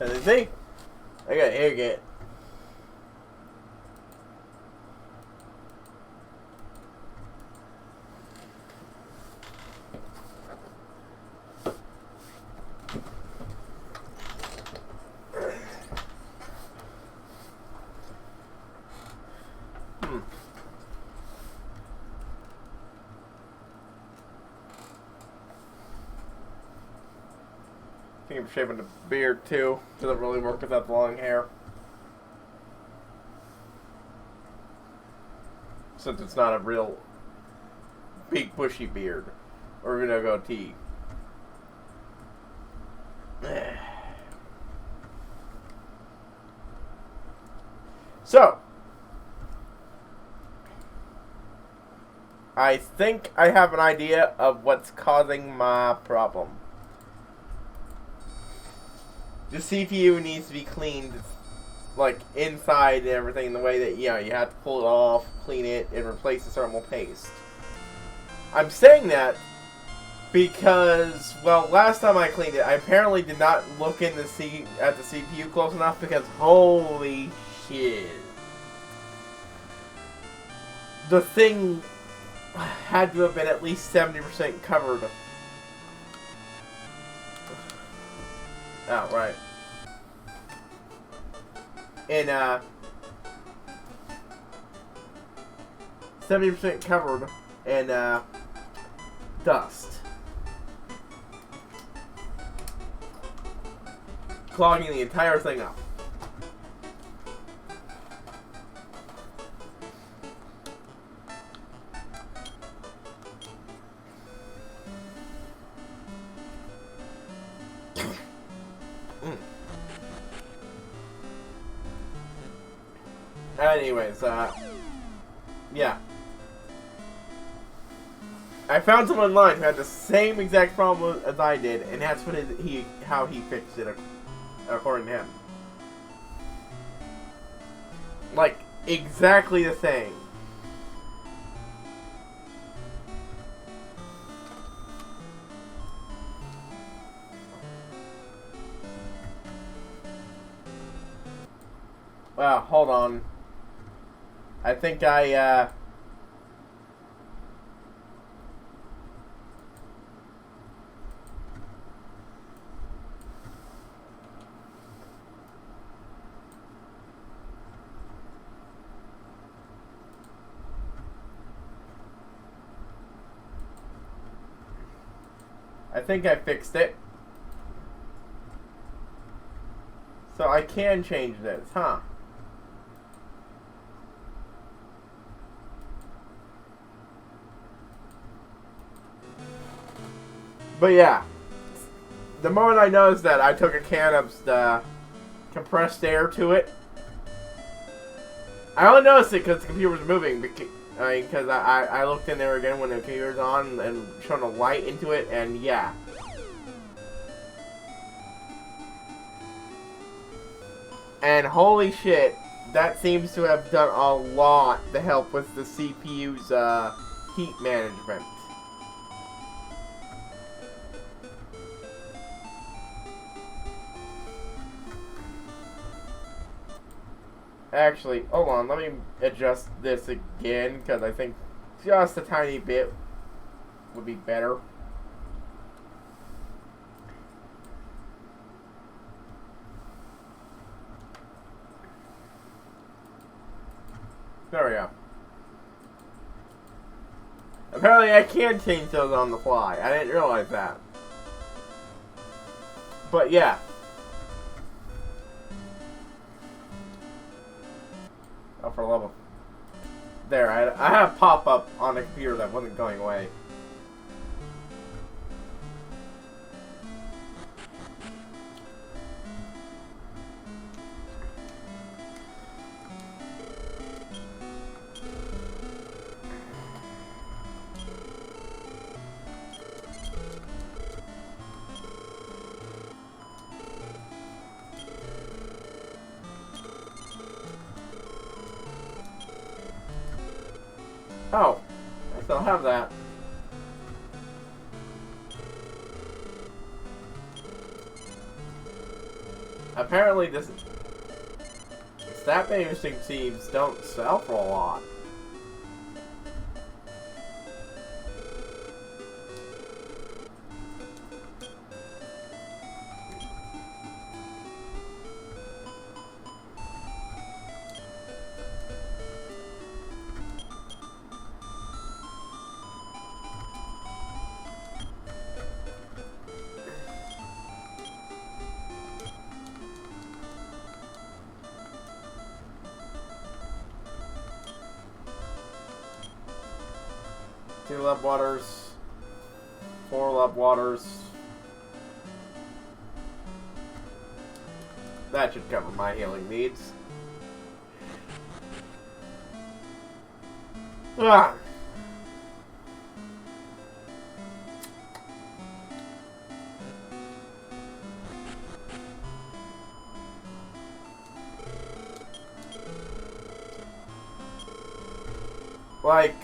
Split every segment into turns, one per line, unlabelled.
See? I got hair get. I think I'm shaving the beard too. Doesn't really work without the long hair. Since it's not a real big bushy beard. Or even a goatee. So, I think I have an idea of what's causing my problem. The CPU needs to be cleaned, like, inside and everything, the way that, you have to pull it off, clean it, and replace the thermal paste. I'm saying that because, well, last time I cleaned it, I apparently did not look at the CPU close enough because, holy shit. The thing had to have been at least 70% covered. Oh, right. And, 70% covered in, dust. Clogging the entire thing up. Anyways, yeah. I found someone online who had the same exact problem as I did, and that's what how he fixed it, according to him. Like, exactly the same. Well, hold on. I think I think I fixed it. So I can change this, huh? But yeah, the moment I noticed that, I took a can of compressed air to it. I only noticed it because the computer was moving. Because I looked in there again when the computer's on and shone a light into it, and yeah. And holy shit, that seems to have done a lot to help with the CPU's heat management. Actually, hold on, let me adjust this again, because I think just a tiny bit would be better. There we go. Apparently I can change those on the fly. I didn't realize that. But yeah. Oh, for love of... There, I had a pop-up on the computer that wasn't going away. Oh, I still have that. Apparently, this stat boosting seeds don't sell for a lot. Two love waters, 4 love waters. That should cover my healing needs. Ah. Like,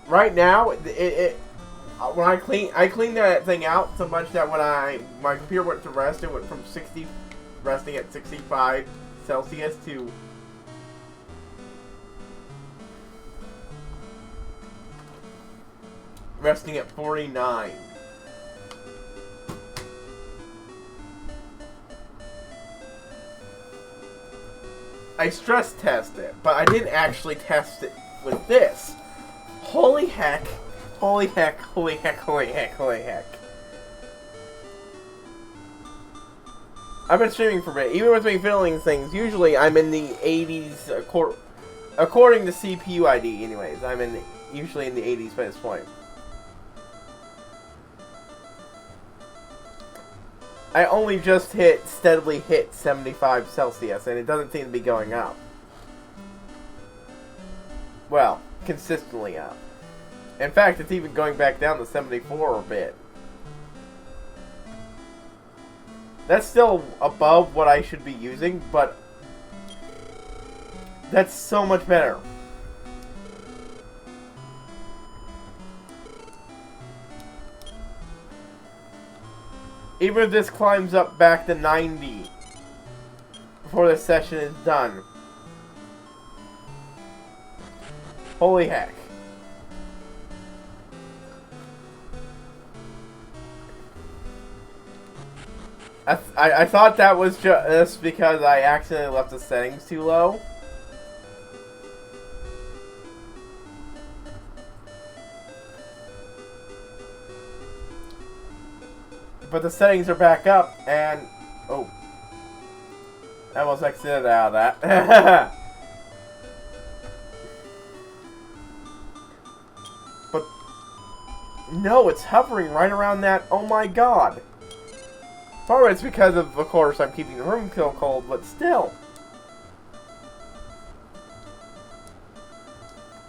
right now, when I cleaned that thing out so much that when my computer went to rest, it went from resting at 65 Celsius to resting at 49. I stress test it, but I didn't actually test it with this. Holy heck. Holy heck, holy heck, holy heck, holy heck. I've been streaming for a bit. Even with me filming things, usually I'm in the 80s, according to CPU ID anyways. I'm usually in the 80s by this point. I only just steadily hit 75 Celsius, and it doesn't seem to be going up. Well, consistently up. In fact, it's even going back down to 74 a bit. That's still above what I should be using, but that's so much better. Even if this climbs up back to 90 before the session is done. Holy heck. I thought that was just because I accidentally left the settings too low. But the settings are back up, and... Oh. I almost exited out of that. But... No, it's hovering right around that. Oh my god. Part of it's because of course, I'm keeping the room still cold, but still.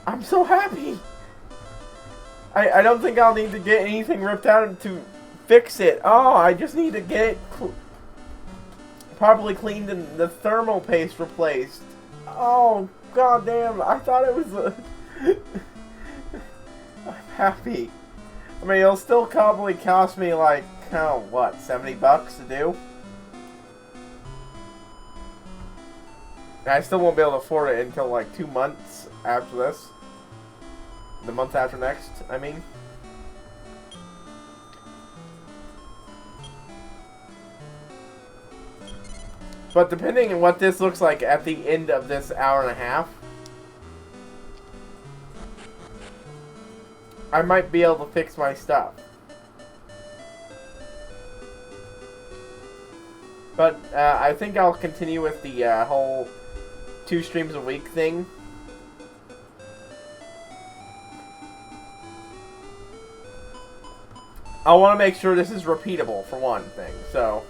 I'm so happy. I don't think I'll need to get anything ripped out to fix it. Oh, I just need to get it properly cleaned and the thermal paste replaced. Oh, goddamn. I thought it was a... I'm happy. I mean, it'll still probably cost me like, oh, what, 70 bucks to do? I still won't be able to afford it until like 2 months after this. The month after next, I mean. But depending on what this looks like at the end of this hour and a half, I might be able to fix my stuff. But I think I'll continue with the whole 2 streams a week thing. I want to make sure this is repeatable for one thing. So,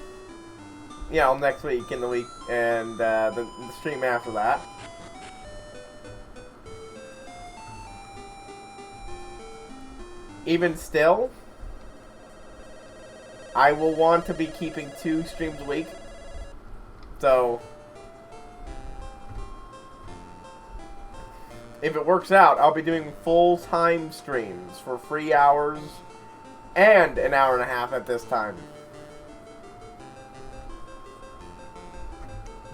yeah, next week in the week and the stream after that. Even still, I will want to be keeping 2 streams a week. So, if it works out, I'll be doing full-time streams for 3 hours and an hour and a half at this time.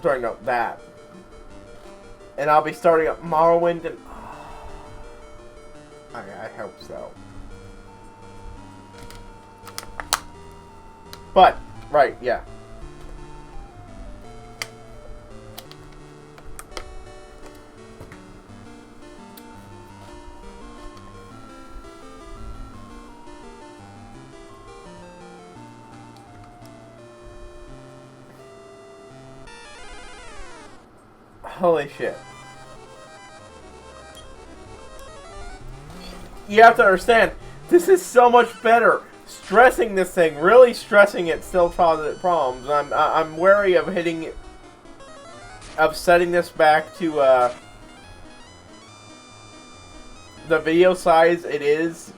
Sorry, no, that. And I'll be starting up Morrowind and... I hope so. But, right, yeah. Holy shit. You have to understand, this is so much better. Stressing this thing, really stressing it, still causes problems. I'm wary of setting this back to the video size it is.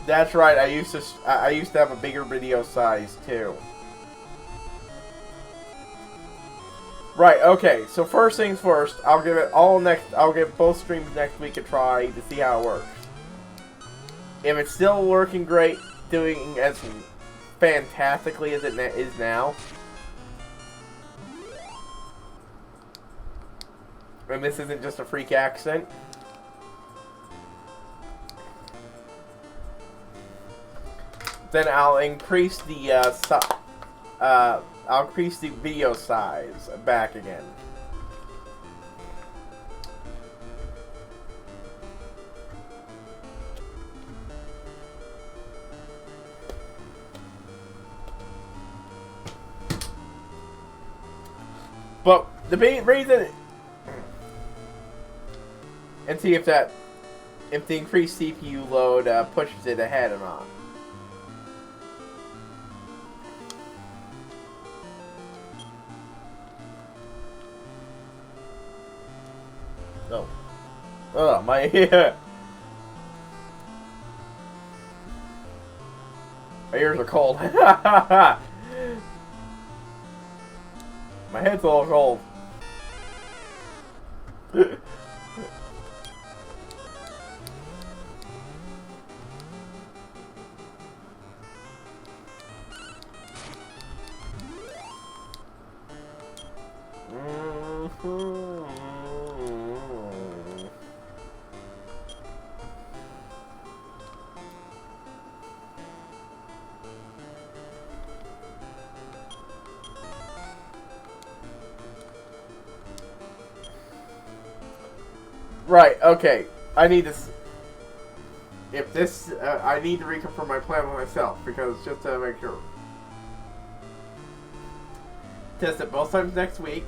That's right. I used to have a bigger video size too. Right, okay, so first things first, I'll give both streams next week a try to see how it works. If it's still working great, doing as fantastically as it is now, and this isn't just a freak accident, then I'll increase the, I'll increase the video size back again. But the main reason, and see if the increased CPU load pushes it ahead or not. Oh. Oh, my ear. My ears are cold. My head's a little cold. Right, okay. I need to... If this... I need to reconfirm my plan with myself, because just to make sure. Test it both times next week.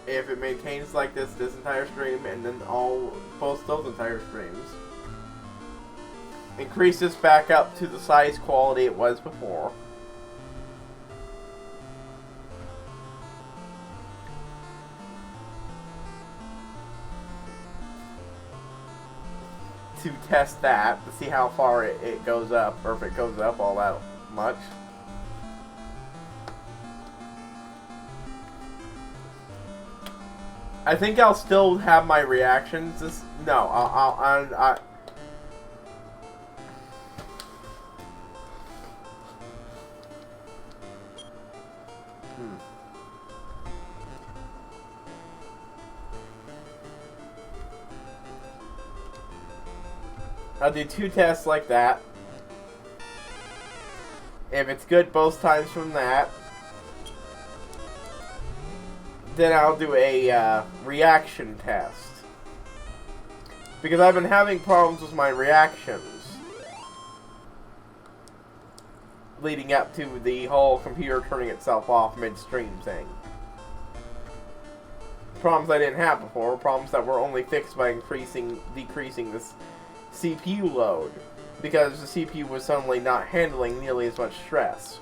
If it maintains like this entire stream, and then both those entire streams. Increase this back up to the size quality it was before. To test that, to see how far it goes up, or if it goes up all that much. I think I'll still have my reactions. I I'll do 2 tests like that. If it's good both times from that, then I'll do a reaction test. Because I've been having problems with my reactions leading up to the whole computer turning itself off midstream thing. Problems I didn't have before, problems that were only fixed by decreasing this CPU load, because the CPU was suddenly not handling nearly as much stress.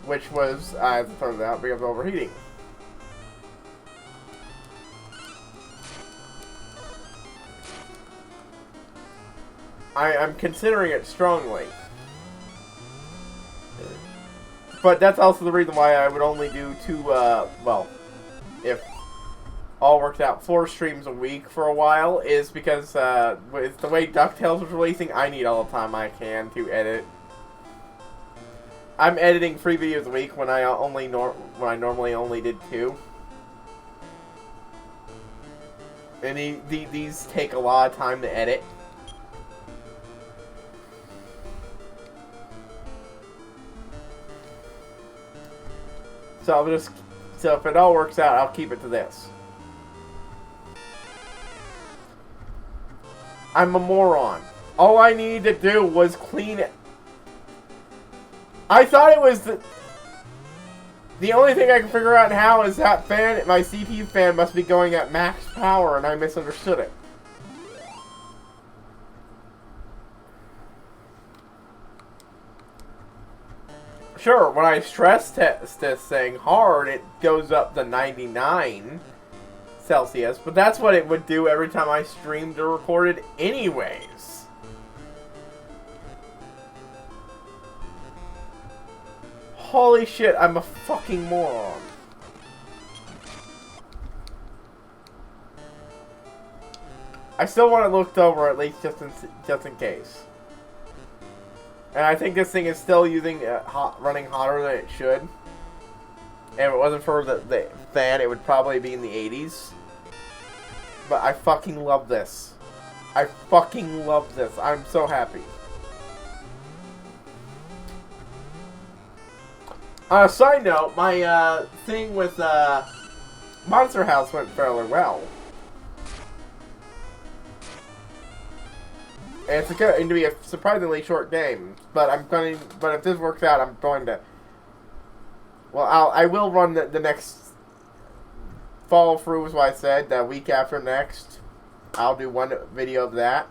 Which was, as it turns out, because of overheating. I'm considering it strongly. But that's also the reason why I would only do 2, well, if all worked out 4 streams a week for a while is because with the way DuckTales was releasing, I need all the time I can to edit. I'm editing 3 videos a week when I normally only did 2. And these take a lot of time to edit. So if it all works out, I'll keep it to this. I'm a moron. All I needed to do was clean it. I thought it was the only thing I can figure out how is that fan, my CPU fan must be going at max power, and I misunderstood it. Sure, when I stress test this thing hard, it goes up to 99 Celsius, but that's what it would do every time I streamed or recorded anyways. Holy shit, I'm a fucking moron. I still want it looked over at least just in case. And I think this thing is still using running hotter than it should. And if it wasn't for the fan, it would probably be in the 80s. But I fucking love this. I fucking love this. I'm so happy. Side note, my thing with Monster House went fairly well. And it's going to be a surprisingly short game, but But if this works out, I'm going to. Well, I will run the next. Follow through is what I said. The week after next, I'll do 1 video of that.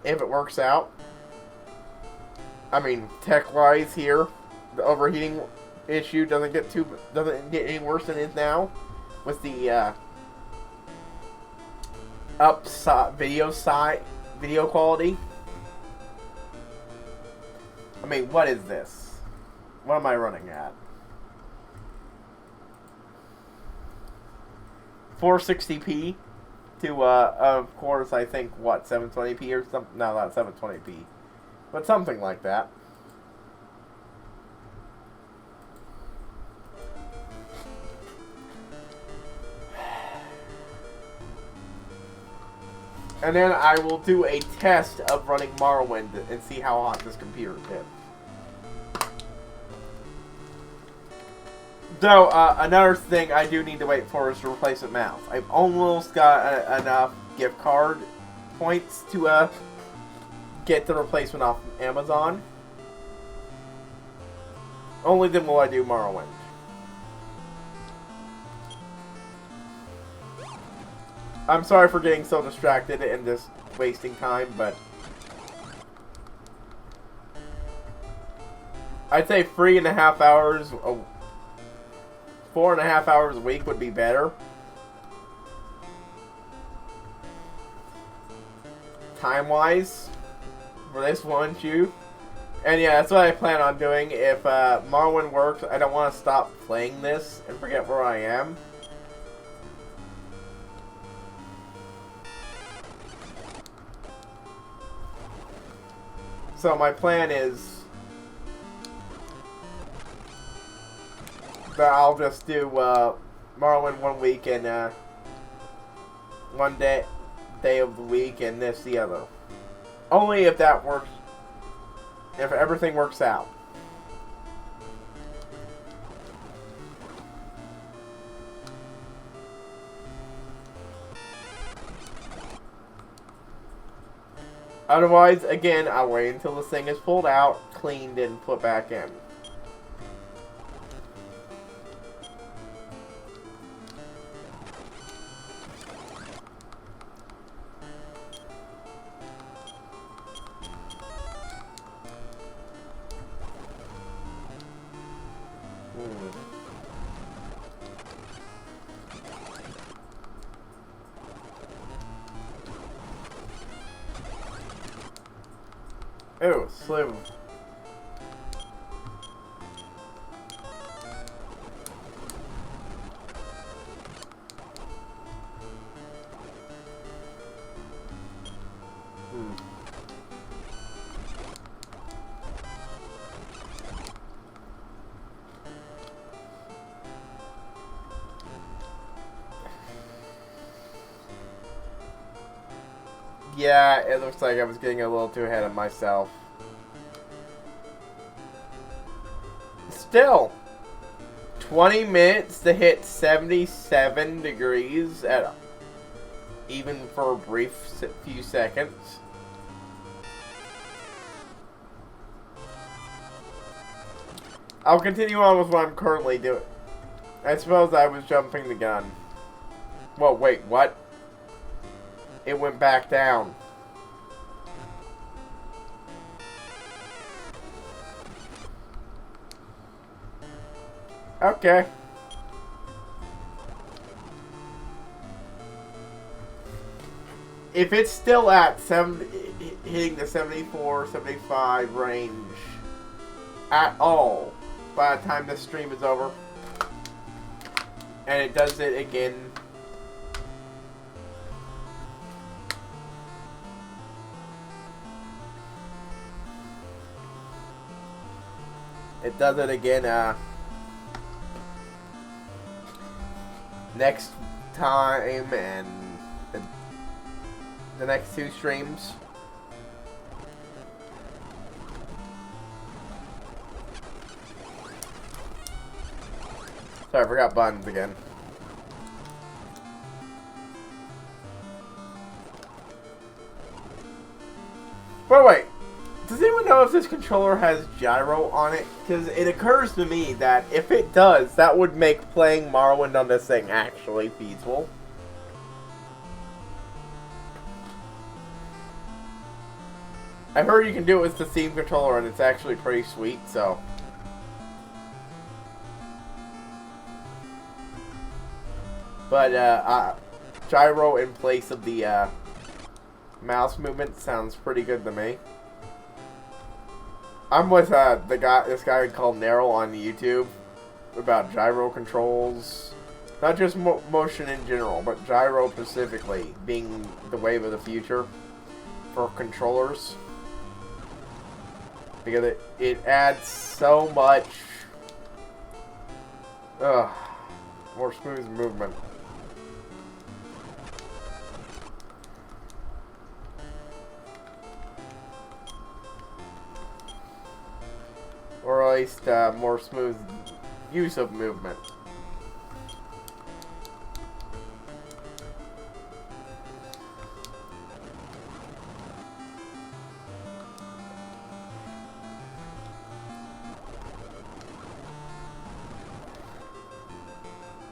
If it works out. I mean, tech-wise here, the overheating issue doesn't get any worse than it is now, with the video quality. I mean, what is this? What am I running at? 460p to, of course, I think, what, 720p or something? No, not 720p. But something like that. And then I will do a test of running Morrowind and see how hot this computer is. Though, another thing I do need to wait for is to replace a mouse. I've almost got enough gift card points to get the replacement off Amazon. Only then will I do Morrowind. I'm sorry for getting so distracted and just wasting time, but I'd say 3.5 hours, 4.5 hours a week would be better. Time-wise, for this one shoot. And yeah, that's what I plan on doing. If Morrowind works, I don't want to stop playing this and forget where I am. So my plan is that I'll just do Morrowind 1 week and one day of the week and this the other. Only if that works. If everything works out. Otherwise, again, I'll wait until this thing is pulled out, cleaned, and put back in. Oh, slim. Yeah, it looks like I was getting a little too ahead of myself. Still, 20 minutes to hit 77 degrees at even for a brief few seconds. I'll continue on with what I'm currently doing. I suppose I was jumping the gun. Whoa, wait, what? It went back down. Okay. If it's still at hitting the 74, 75 range at all by the time this stream is over, and it does it again, next time and the next two streams. Sorry, I forgot buttons again. But wait, does anyone know if this controller has gyro on it? Because it occurs to me that if it does, that would make playing Morrowind on this thing actually feasible. I heard you can do it with the Steam controller and it's actually pretty sweet, so. But, gyro in place of the, mouse movement sounds pretty good to me. I'm with, this guy called Narrow on YouTube about gyro controls. Not just motion in general, but gyro specifically being the wave of the future for controllers. Because it adds so much more smooth movement. Or at least more smooth use of movement.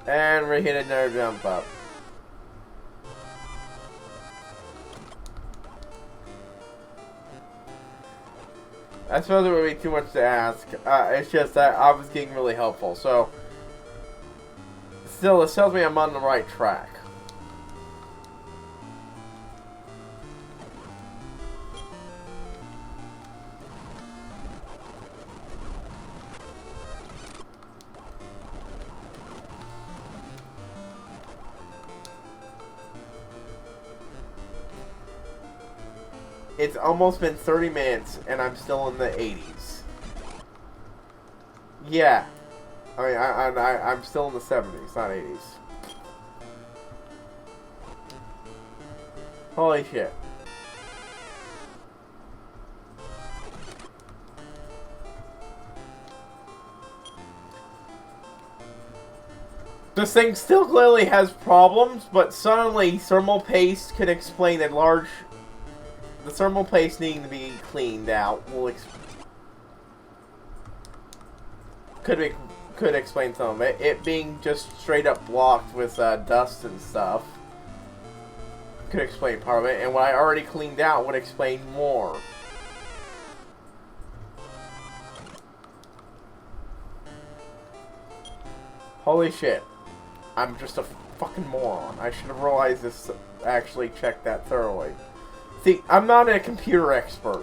And we hit another jump up. I suppose it would be too much to ask. It's just that I was getting really helpful. So, still, this tells me I'm on the right track. It's almost been 30 minutes, and I'm still in the 80s. Yeah. I mean, I'm still in the 70s, not 80s. Holy shit. This thing still clearly has problems, but suddenly thermal paste could explain a large... The thermal paste needing to be cleaned out will could explain some of it. It being just straight up blocked with dust and stuff could explain part of it, and what I already cleaned out would explain more. Holy shit. I'm just a fucking moron. I should have realized this, actually checked that thoroughly. See, I'm not a computer expert.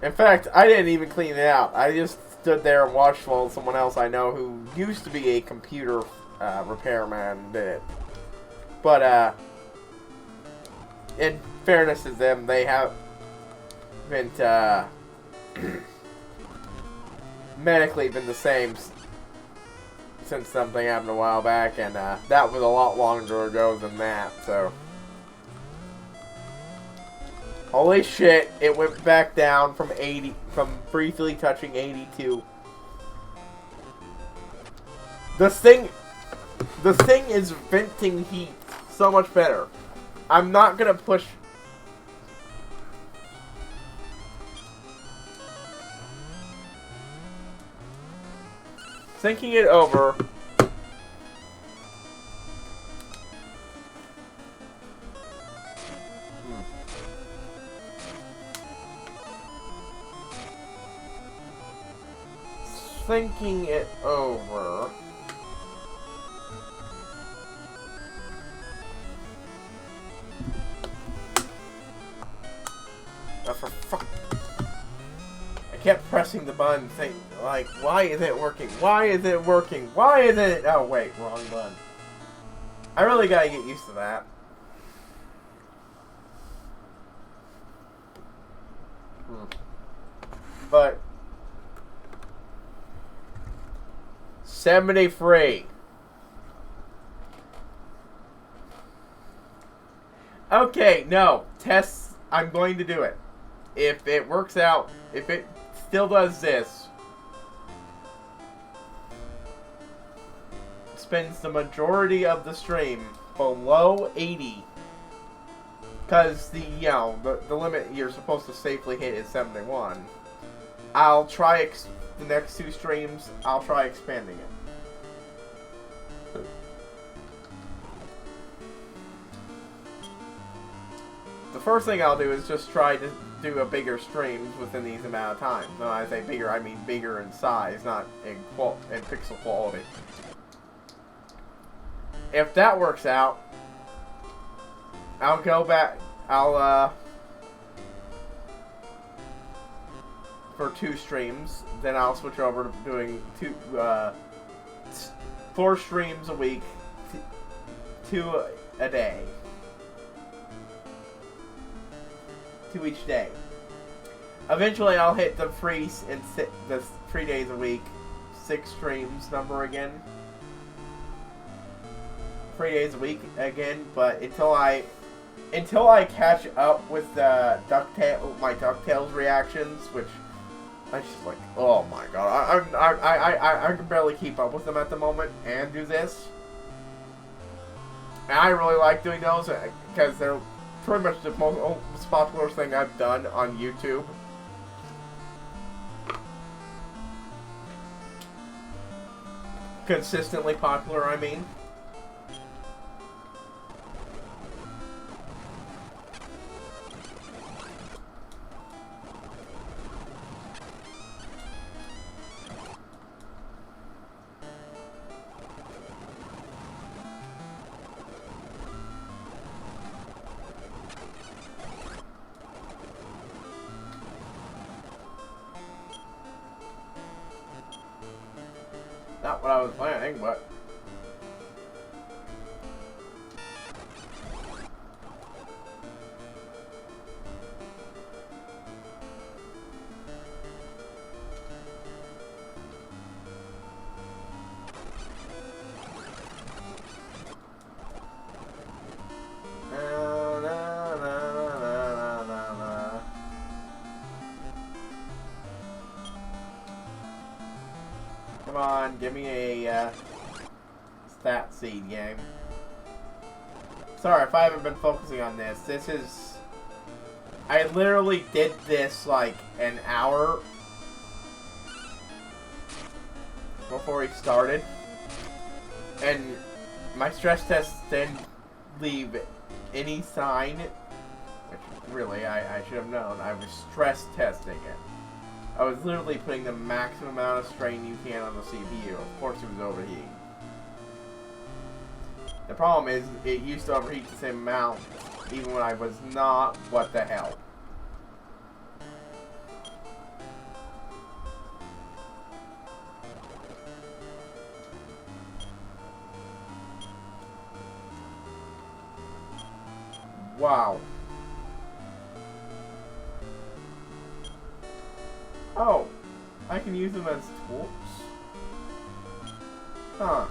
In fact, I didn't even clean it out. I just stood there and watched while someone else I know who used to be a computer repairman did it. But, in fairness to them, they haven't medically been the same since something happened a while back, and that was a lot longer ago than that, so... Holy shit, it went back down from 80, from briefly touching 82. This thing is venting heat so much better. I'm not gonna push. Thinking it over. Thinking it over. Oh, for fuck. I kept pressing the button, think like, why is it working? Why is it working? Why is it? Oh wait, wrong button. I really gotta get used to that. But 73. Okay, no. Tests, I'm going to do it. If it works out, if it still does this, spends the majority of the stream below 80, because the limit you're supposed to safely hit is 71. I'll try the next 2 streams. I'll try expanding it. The first thing I'll do is just try to do a bigger streams within these amount of time. When I say bigger, I mean bigger in size, not in pixel quality. If that works out, I'll go back. For 2 streams, then I'll switch over to doing 4 streams a week, 2 a day. 2 each day. Eventually, I'll hit the free the 3 days a week, 6 streams number again. 3 days a week again, but until I catch up with my DuckTales reactions, which I just like, oh my god, I can barely keep up with them at the moment, and do this. And I really like doing those because they're pretty much the most popular thing I've done on YouTube. Consistently popular, I mean. Not what I was planning, but... Come on, give me a stat seed game. Sorry if I haven't been focusing on this. This is... I literally did this like an hour before he started. And my stress test didn't leave any sign. Which really, I should have known. I was stress testing it. I was literally putting the maximum amount of strain you can on the CPU. Of course it was overheating. The problem is, it used to overheat the same amount, even when I was not. What the hell? Wow. Oh, I can use them as tools? Huh.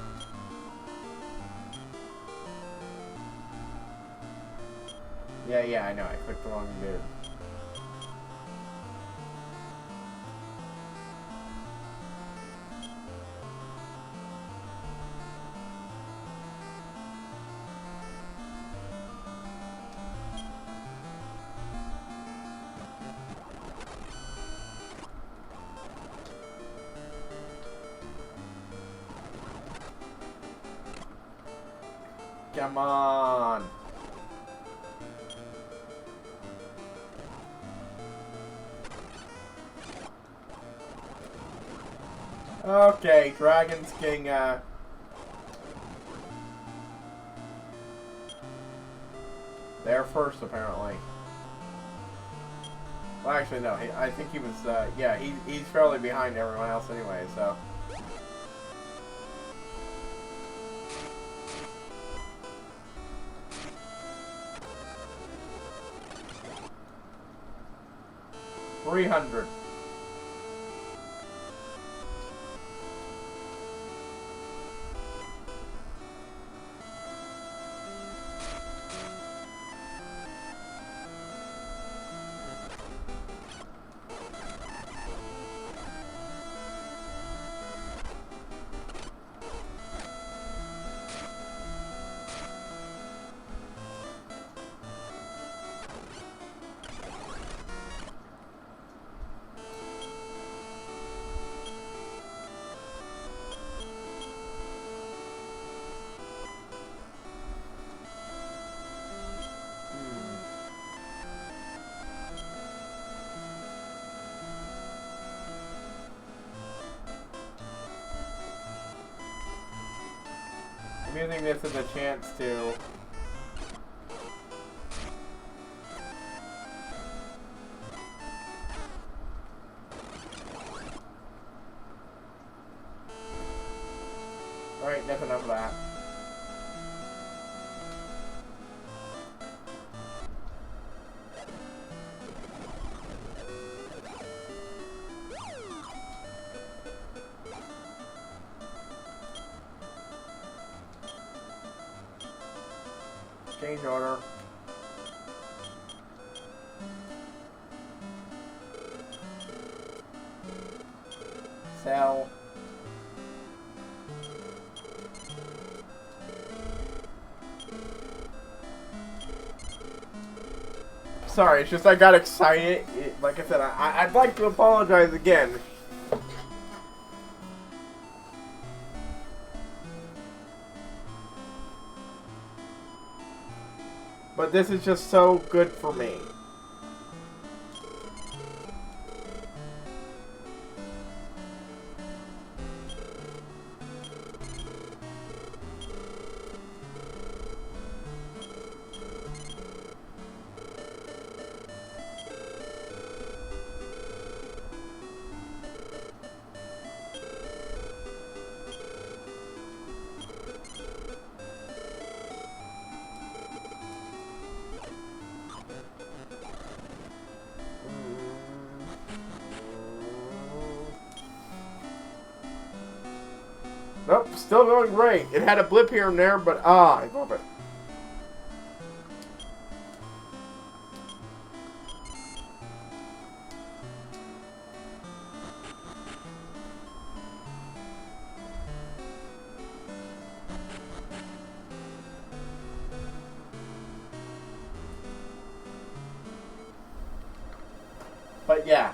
Yeah, I know, I clicked the wrong bit. Come on. Okay, Dragon's King, there first, apparently. Well, actually, no. I think he was, yeah, he's fairly behind everyone else anyway, so. $300. I'm using this as a chance to alright, that's enough of that. Change order. Sell. Sorry, it's just I got excited. Like I said, I'd like to apologize again. But this is just so good for me. Nope, still going great. It had a blip here and there, but I love it. But yeah.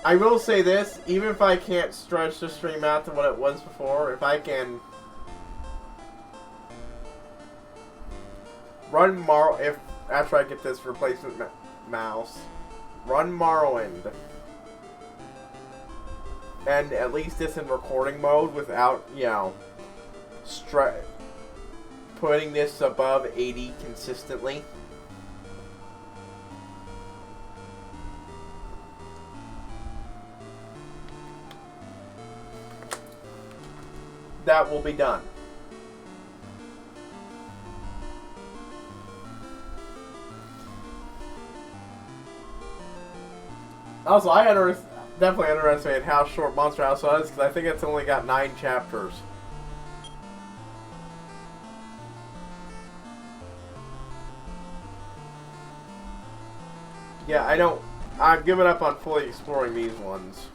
I will say this, even if I can't stretch the stream out to what it was before, if I can run after I get this replacement mouse, run Morrowind, and at least this in recording mode without, you know, putting this above 80 consistently. That will be done. Also, I definitely underestimated how short Monster House was, because I think it's only got 9 chapters. Yeah, I've given up on fully exploring these ones.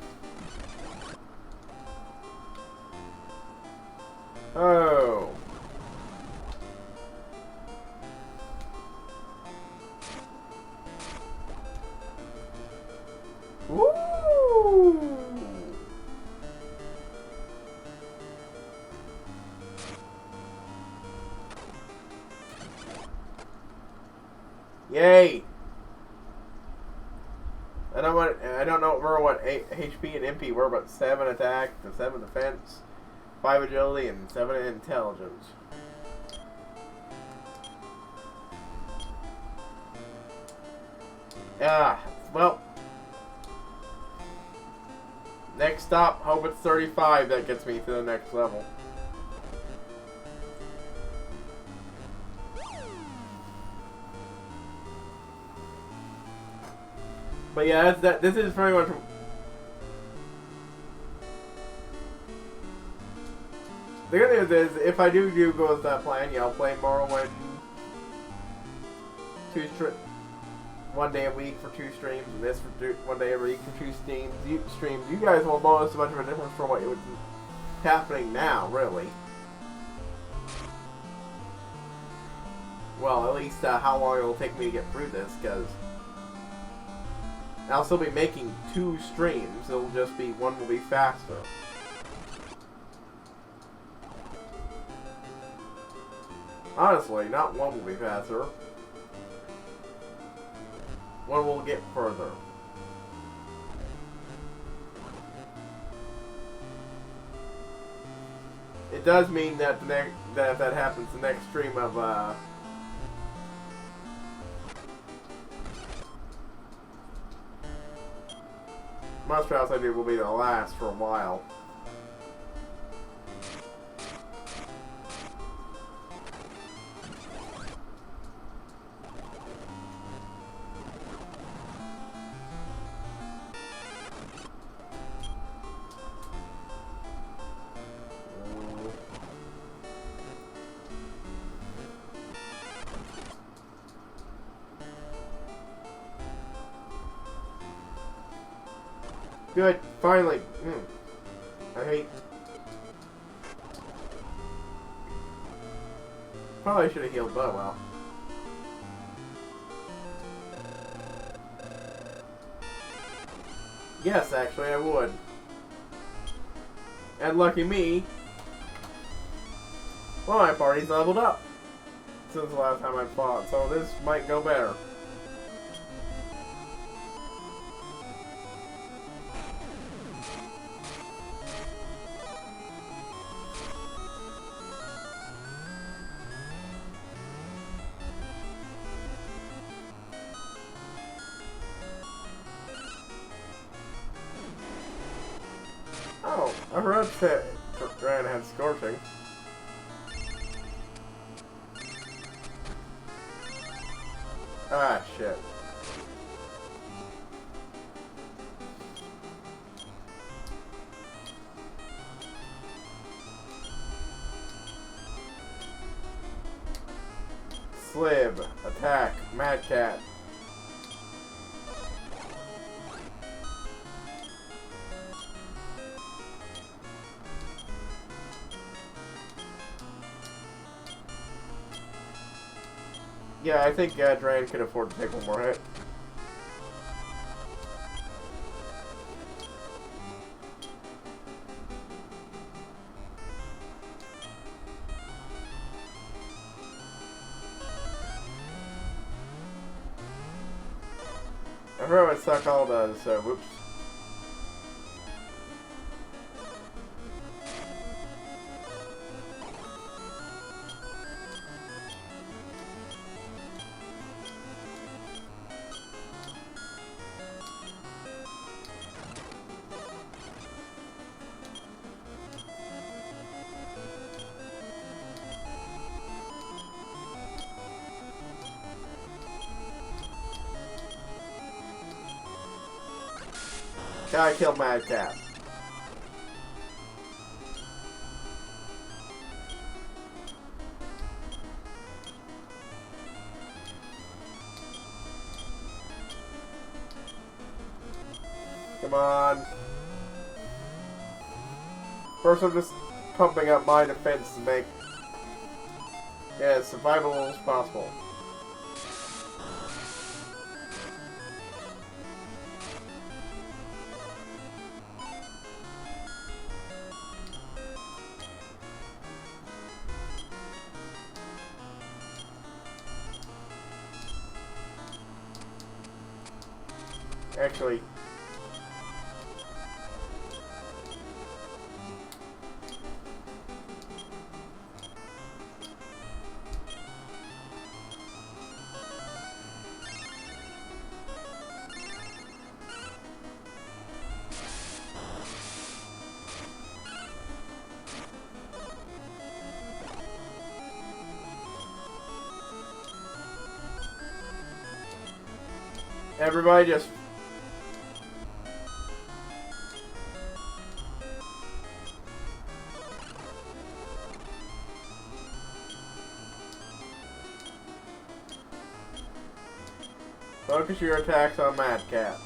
Oh. Woo! Yay! I don't know remember what HP and MP were, but 7 attack, 7 defense, 5 agility, and 7 intelligence. Well. Next stop, hope it's 35 that gets me to the next level. But yeah, this is pretty much. The good news is, if I do go with that plan, yeah, I'll play Morrowind 1 day a week for 2 streams, and this for 1 day every week for 2 streams. You guys won't notice much of a difference from what was happening now, really. Well, at least how long it will take me to get through this, because I'll still be making 2 streams. It'll just be one will be faster. Honestly, not one will be faster. One will get further. It does mean that if that happens, the next stream of Monster House I do will be the last for a while. Good, finally. I hate. Probably should have healed, but well. Yes, actually, I would. And lucky me, well, my party's leveled up since the last time I fought, so this might go better. Oh, I forgot that Ran had Scorching. Ah, shit. Slib, attack, Mad Cat. Yeah, I think Drain can afford to take one more hit. I forgot what Suck All does, so whoops. Gotta kill Mad Cat. Come on. First, I'm just pumping up my defense to make as survivable as possible. Actually... Everybody just... Focus your attacks on Mad Cat.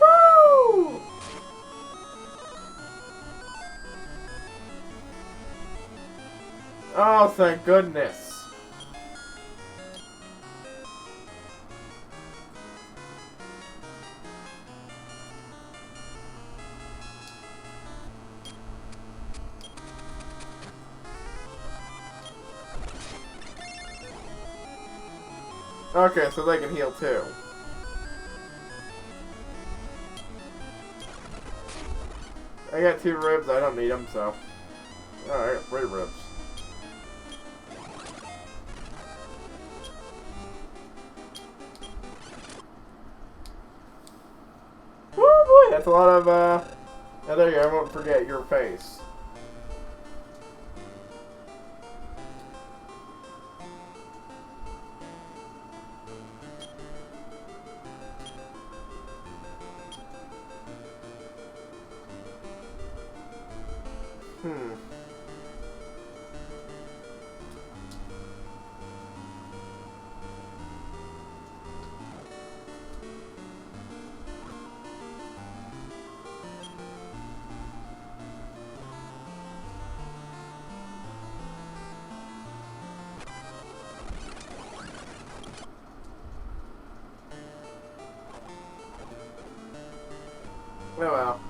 Woo! Oh, thank goodness. Okay, so they can heal too. I got 2 ribs, I don't need them, so... Alright, 3 ribs. Oh boy, that's a lot of, oh, there you go, I won't forget your face. Oh well.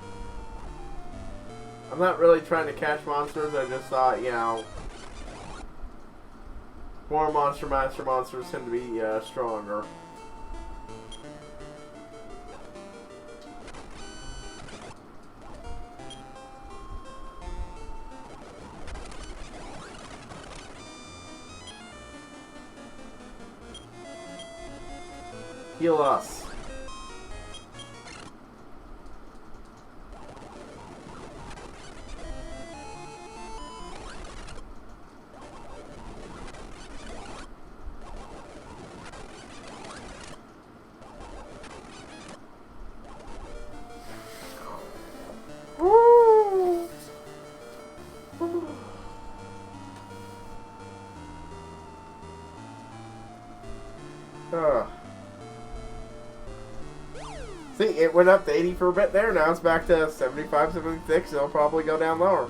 I'm not really trying to catch monsters, I just thought, you know, more monsters tend to be stronger. Heal us. See, it went up to 80 for a bit there, now it's back to 75, 76, it'll probably go down lower.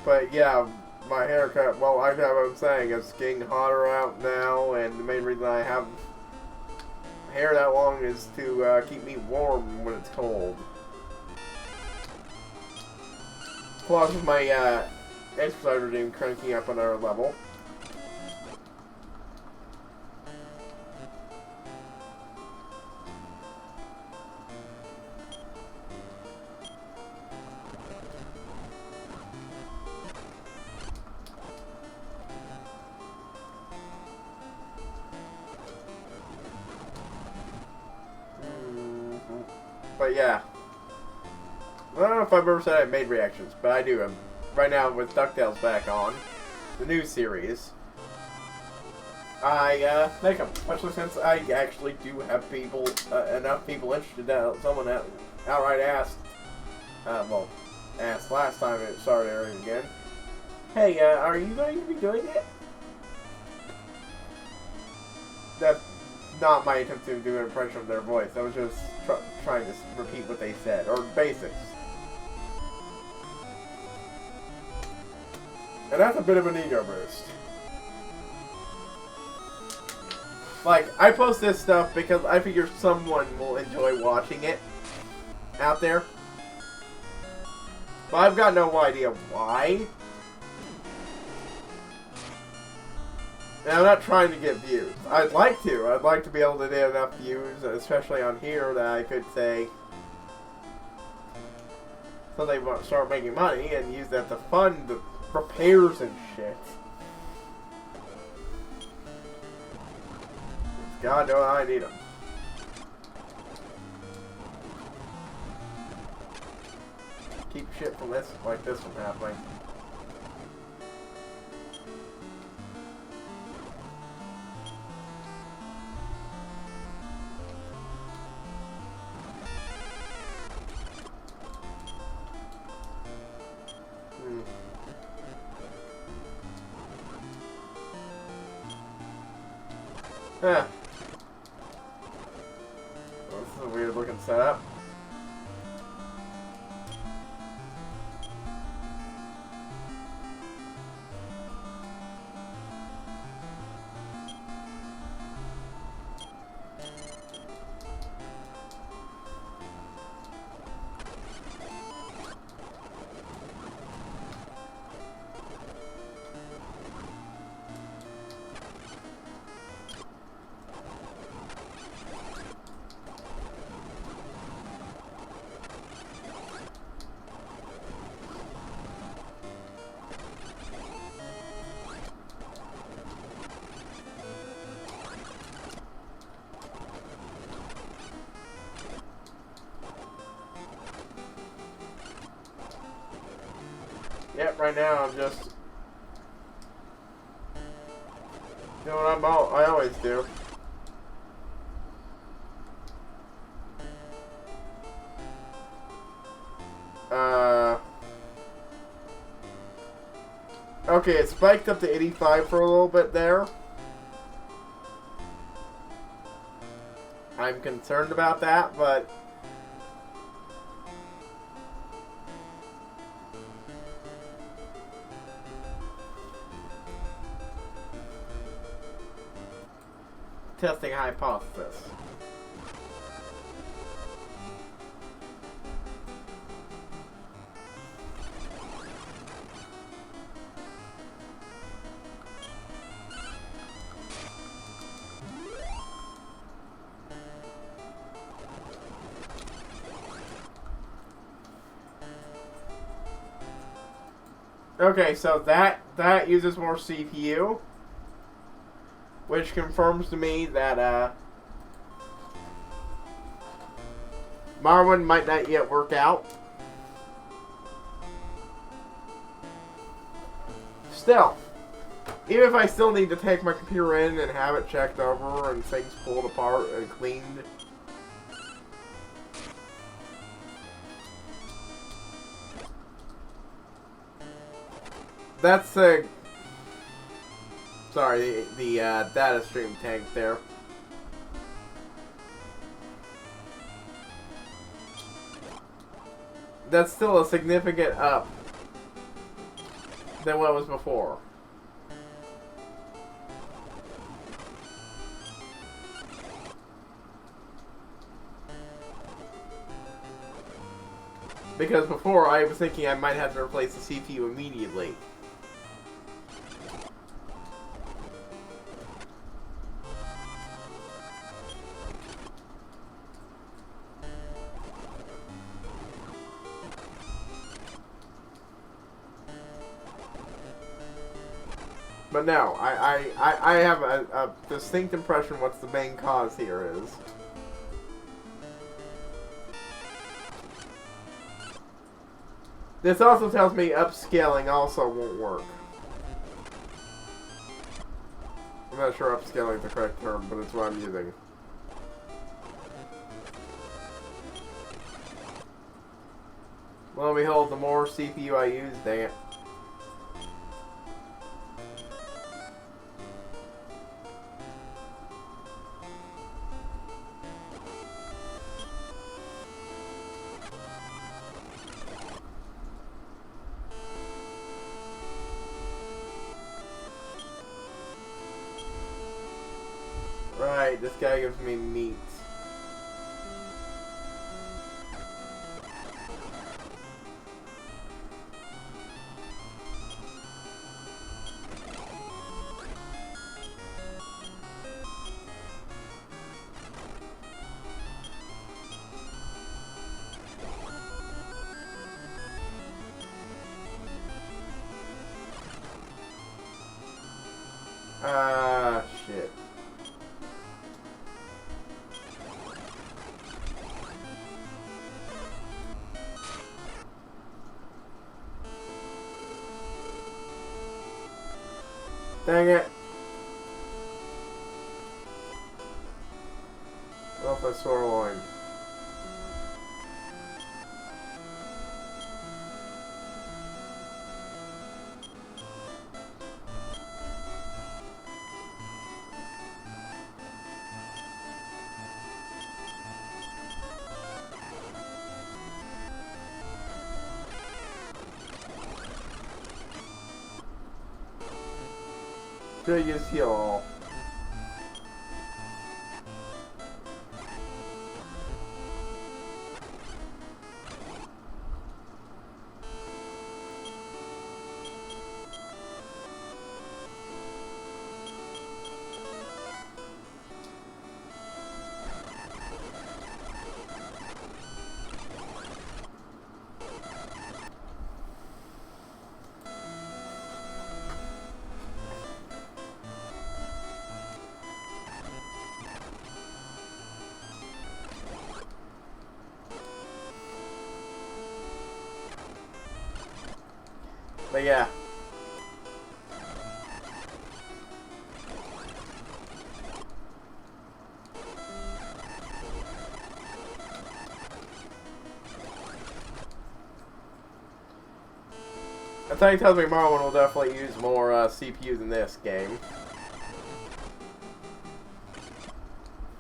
But yeah, my haircut, well, like I'm saying, it's getting hotter out now, and the main reason I have hair that long is to keep me warm when it's cold. Plus, with my exercise regime cranking up another level. But yeah, I don't know if I've ever said I made reactions, but I do. Right now with DuckTales back on, the new series. I make them, especially since I actually do have people, enough people interested that someone that outright asked, well, asked last time it started airing again, hey, are you going to be doing it? That's not my attempt to do an impression of their voice. I was just trying to repeat what they said, or basics. And that's a bit of an ego boost. Like, I post this stuff because I figure someone will enjoy watching it out there. But I've got no idea why. And I'm not trying to get views. I'd like to. I'd like to be able to get enough views, especially on here, that I could say, so they start making money and use that to fund the repairs and shit. God knows I need them. Keep shit from this, like this from happening. Yeah. Well, this is a weird looking setup. Yep, right now I'm just doing what I always do. Okay, it spiked up to 85 for a little bit there. I'm concerned about that, but testing hypothesis. Okay, so that uses more CPU, which confirms to me that Marwin might not yet work out. Still, even if I still need to take my computer in and have it checked over and things pulled apart and cleaned, that's a... Sorry, the data stream tank there. That's still a significant up than what was before. Because before I was thinking I might have to replace the CPU immediately. But no, I have a distinct impression what the main cause here is. This also tells me upscaling also won't work. not sure upscaling is the correct term, but it's what I'm using. Lo and behold, the more CPU I use, dang it. Right, this guy gives me meat. Ah, shit. Dang it. Off my sore loin. Should use heal all. But yeah. I think tells me Marlon will definitely use more CPUs in this game.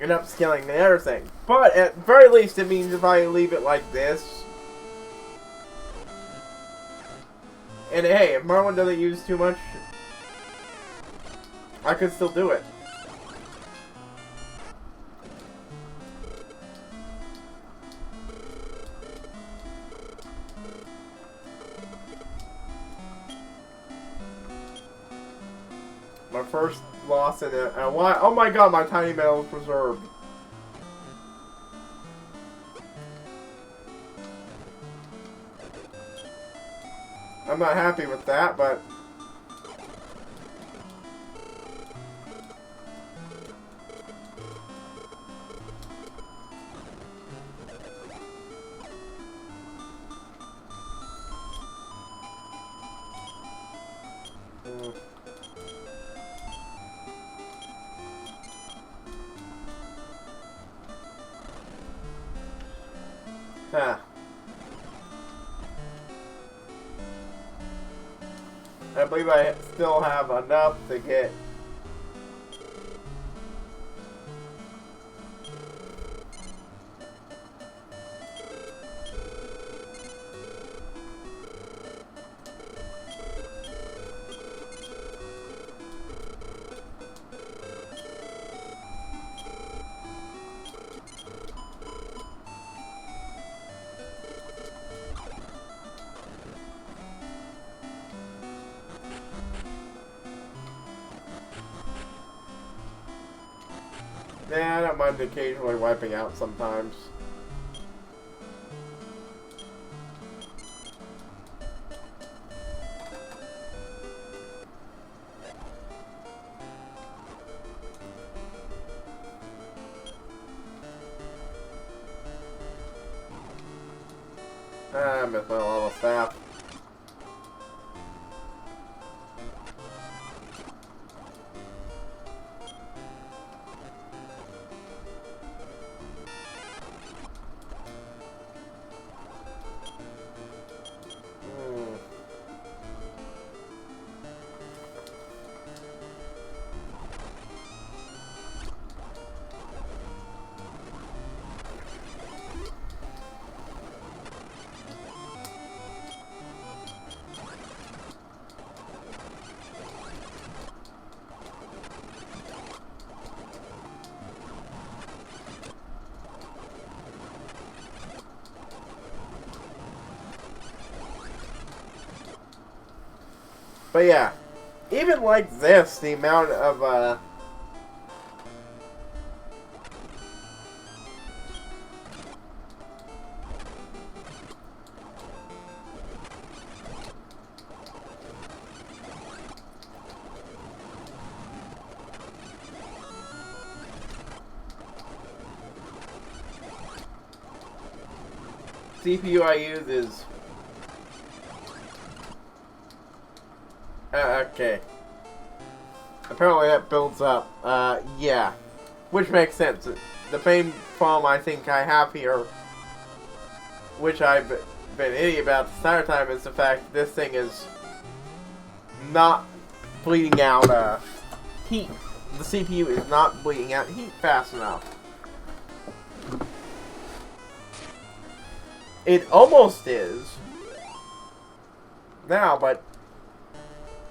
And upscaling and everything. But at very least it means if I leave it like this. And hey, if Marlon doesn't use too much, I could still do it. My first loss in it. And why? Oh my god, my tiny metal is preserved. I'm not happy with that, but huh. I believe I still have enough to get. Yeah, I don't mind occasionally wiping out sometimes. I missed my level staff. But yeah, even like this, the amount of CPU I use is okay. Apparently that builds up. Yeah, which makes sense. The main problem I think I have here, which I've been an idiot about this entire time, is the fact that this thing is not bleeding out heat. The CPU is not bleeding out heat fast enough. It almost is now, but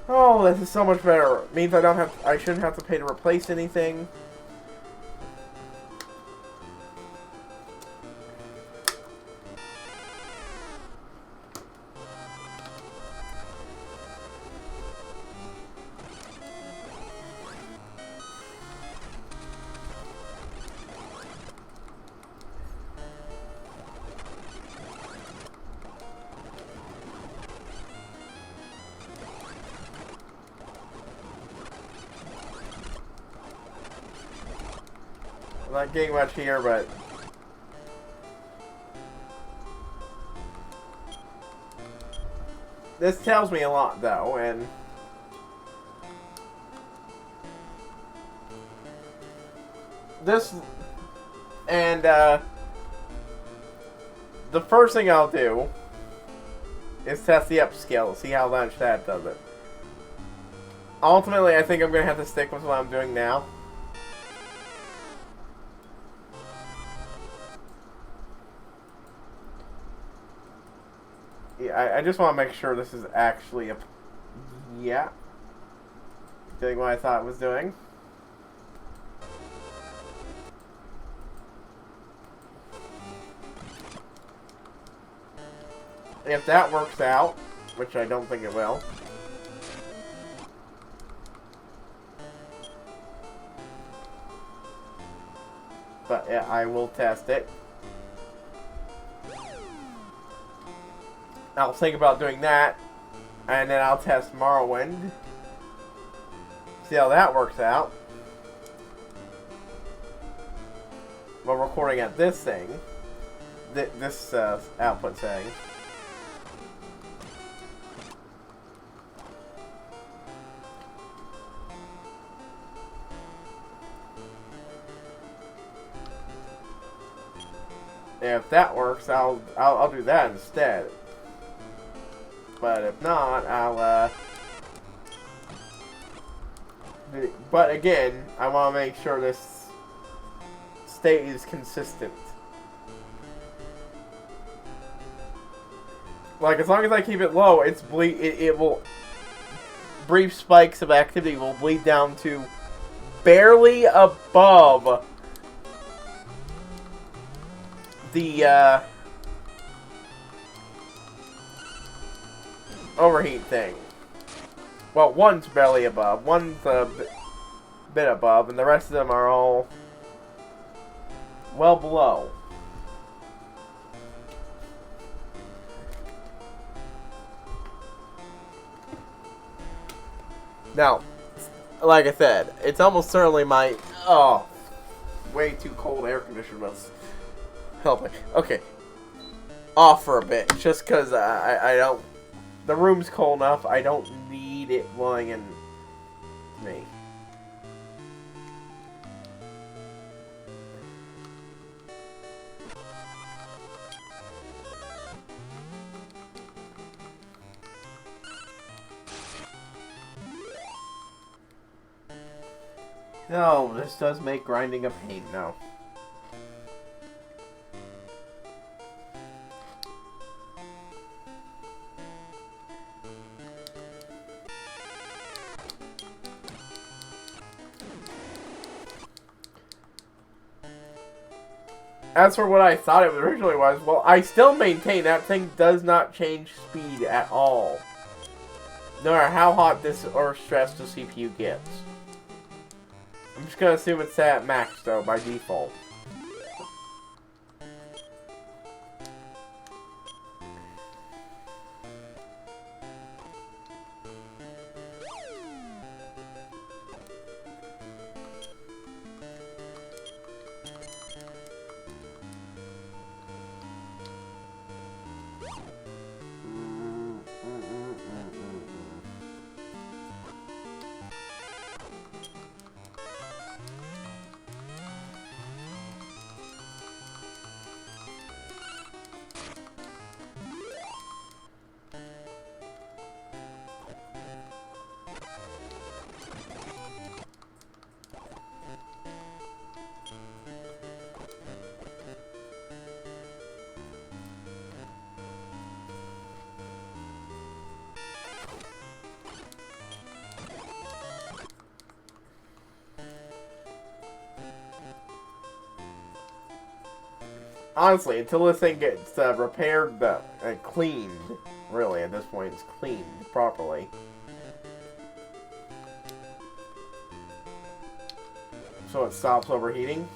oh, this is so much better. It means I shouldn't have to pay to replace anything. I'm not getting much here, but this tells me a lot, though, and this, and the first thing I'll do is test the upscale, see how much that does it. Ultimately, I think I'm going to have to stick with what I'm doing now. Yeah, I just want to make sure this is actually a... Yeah. Doing what I thought it was doing. If that works out, which I don't think it will. But yeah, I will test it. I'll think about doing that, and then I'll test Morrowind. See how that works out. While recording at this thing, this output setting. And if that works, I'll do that instead. But if not, I'll, but again, I want to make sure this stays consistent. Like, as long as I keep it low, it will, brief spikes of activity will bleed down to barely above the, overheat thing. Well, one's barely above, one's a bit above, and the rest of them are all well below. Now, like I said, it's almost certainly my way too cold air conditioner was helping. Okay, off for a bit, just because I don't. The room's cold enough, I don't need it blowing in me. No, this does make grinding a pain now. As for what I thought it originally was, well, I still maintain that thing does not change speed at all. no matter how hot this or stressed the CPU gets. I'm just gonna assume it's at max though by default. Honestly, until this thing gets repaired and cleaned, really, at this point, it's cleaned properly. So it stops overheating.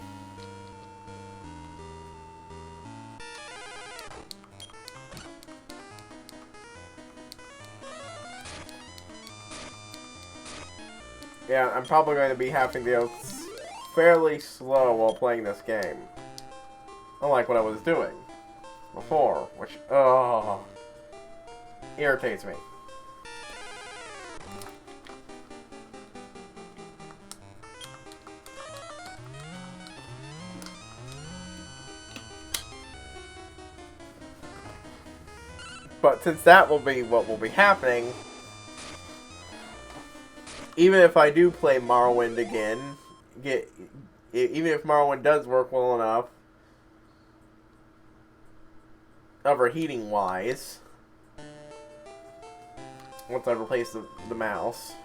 Yeah, I'm probably going to be having to go fairly slow while playing this game. Unlike what I was doing before, which, irritates me. But since that will be what will be happening, even if I do play Morrowind again, even if Morrowind does work well enough, overheating wise, once I replace the mouse,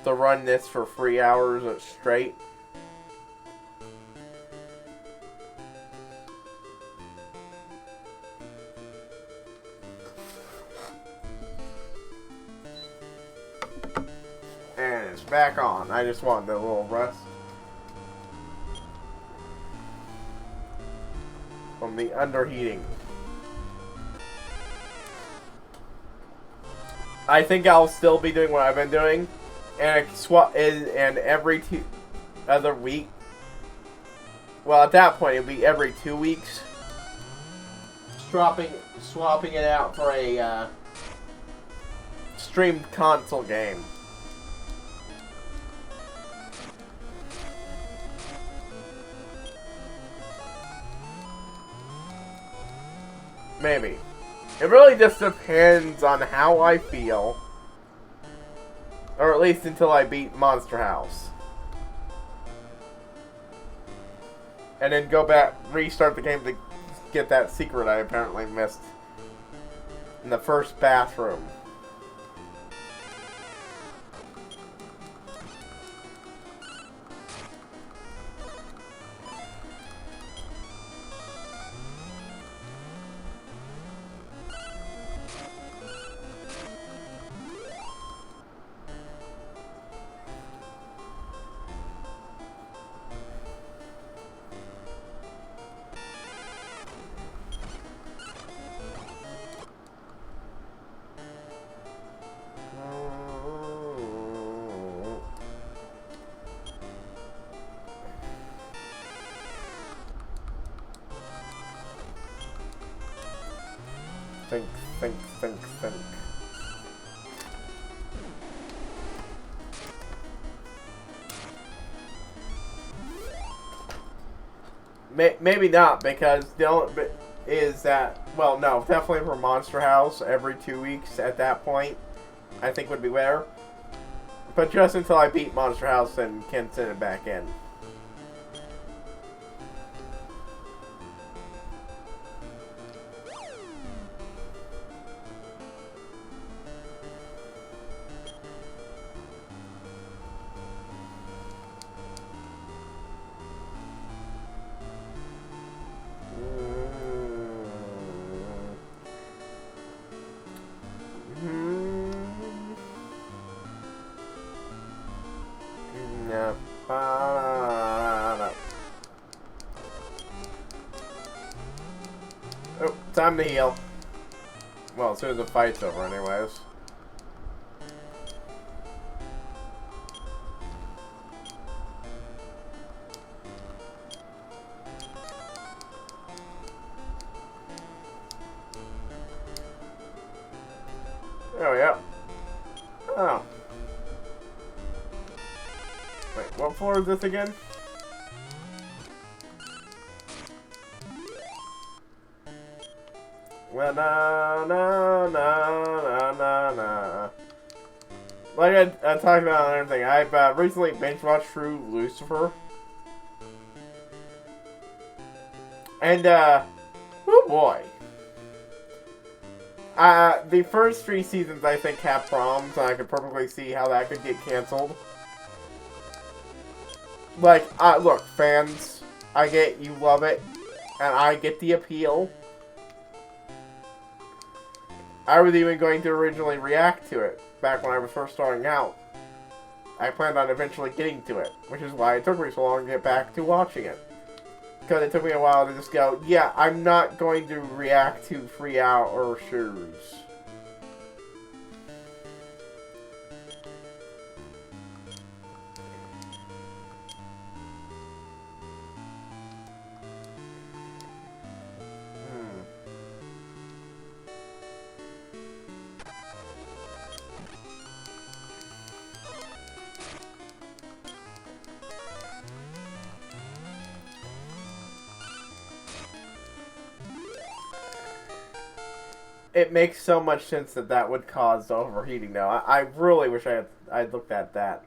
to run this for 3 hours straight, and it's back on. I just want the little rest from the underheating. I think I'll still be doing what I've been doing, and every other week. Well, at that point, it'll be every 2 weeks. Swapping it out for a streamed console game. Maybe. It really just depends on how I feel. Or at least until I beat Monster House. And then go back, restart the game to get that secret I apparently missed in the first bathroom. Think. Maybe not, because the only is that, well, no, definitely for Monster House every 2 weeks at that point, I think would be better. But just until I beat Monster House and can send it back in. Oh, time to heal. Well, as soon as the fight's over, anyways. Oh, yeah. Oh. Wait, what floor is this again? Well, na na na na na na. Like I talked about on everything, I've recently binge watched through Lucifer. And, oh boy. The first 3 seasons I think have problems, and I could perfectly see how that could get canceled. Like, look, fans, I get you love it, and I get the appeal. I was even going to originally react to it, back when I was first starting out. I planned on eventually getting to it, which is why it took me so long to get back to watching it. Because it took me a while to just go, yeah, I'm not going to react to 3-hour shows. It makes so much sense that that would cause overheating, though. I really wish I'd looked at that.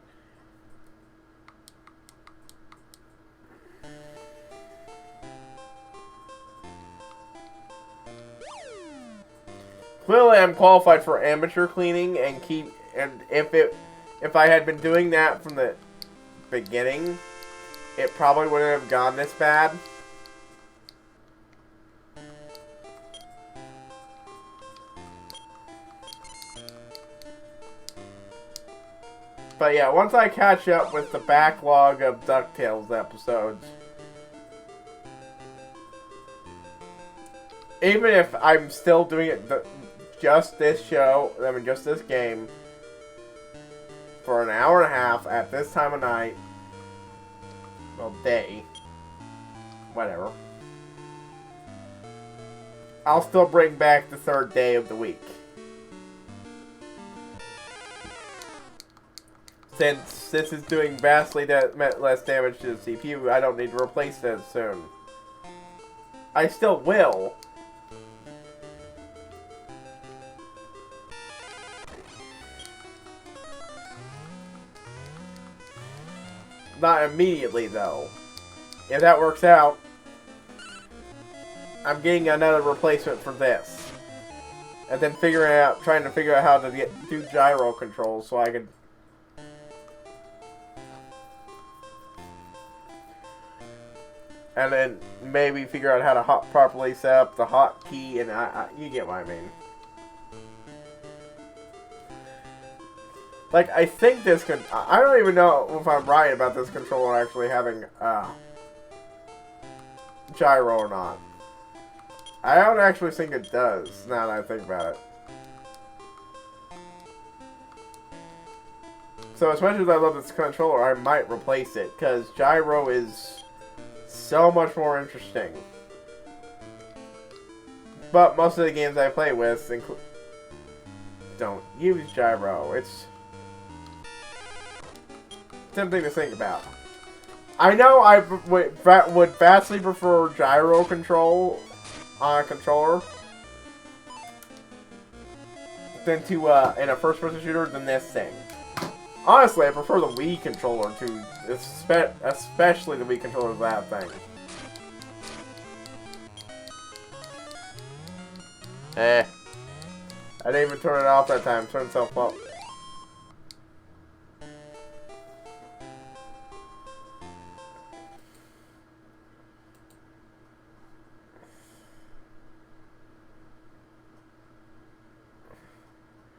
Clearly, I'm qualified for amateur cleaning and if I had been doing that from the beginning, it probably wouldn't have gone this bad. But yeah, once I catch up with the backlog of DuckTales episodes, even if I'm still doing it just this show, I mean just this game, for an hour and a half at this time of night, well, day, whatever, I'll still bring back the 3rd day of the week. Since this is doing vastly less damage to the CPU, I don't need to replace it soon. I still will. Not immediately, though. If that works out, I'm getting another replacement for this. And then trying to figure out how to do gyro controls so I can... And then maybe figure out how to properly set up the hotkey, and you get what I mean. Like, I think this could... I don't even know if I'm right about this controller actually having gyro or not. I don't actually think it does, now that I think about it. So as much as I love this controller, I might replace it, because gyro is so much more interesting. But most of the games I play with don't use gyro. It's something to think about. I know I would vastly prefer gyro control on a controller than to in a first-person shooter than this thing. Honestly, I prefer the Wii controller to, especially the Wii controller to that thing. I didn't even turn it off that time. Turn itself up.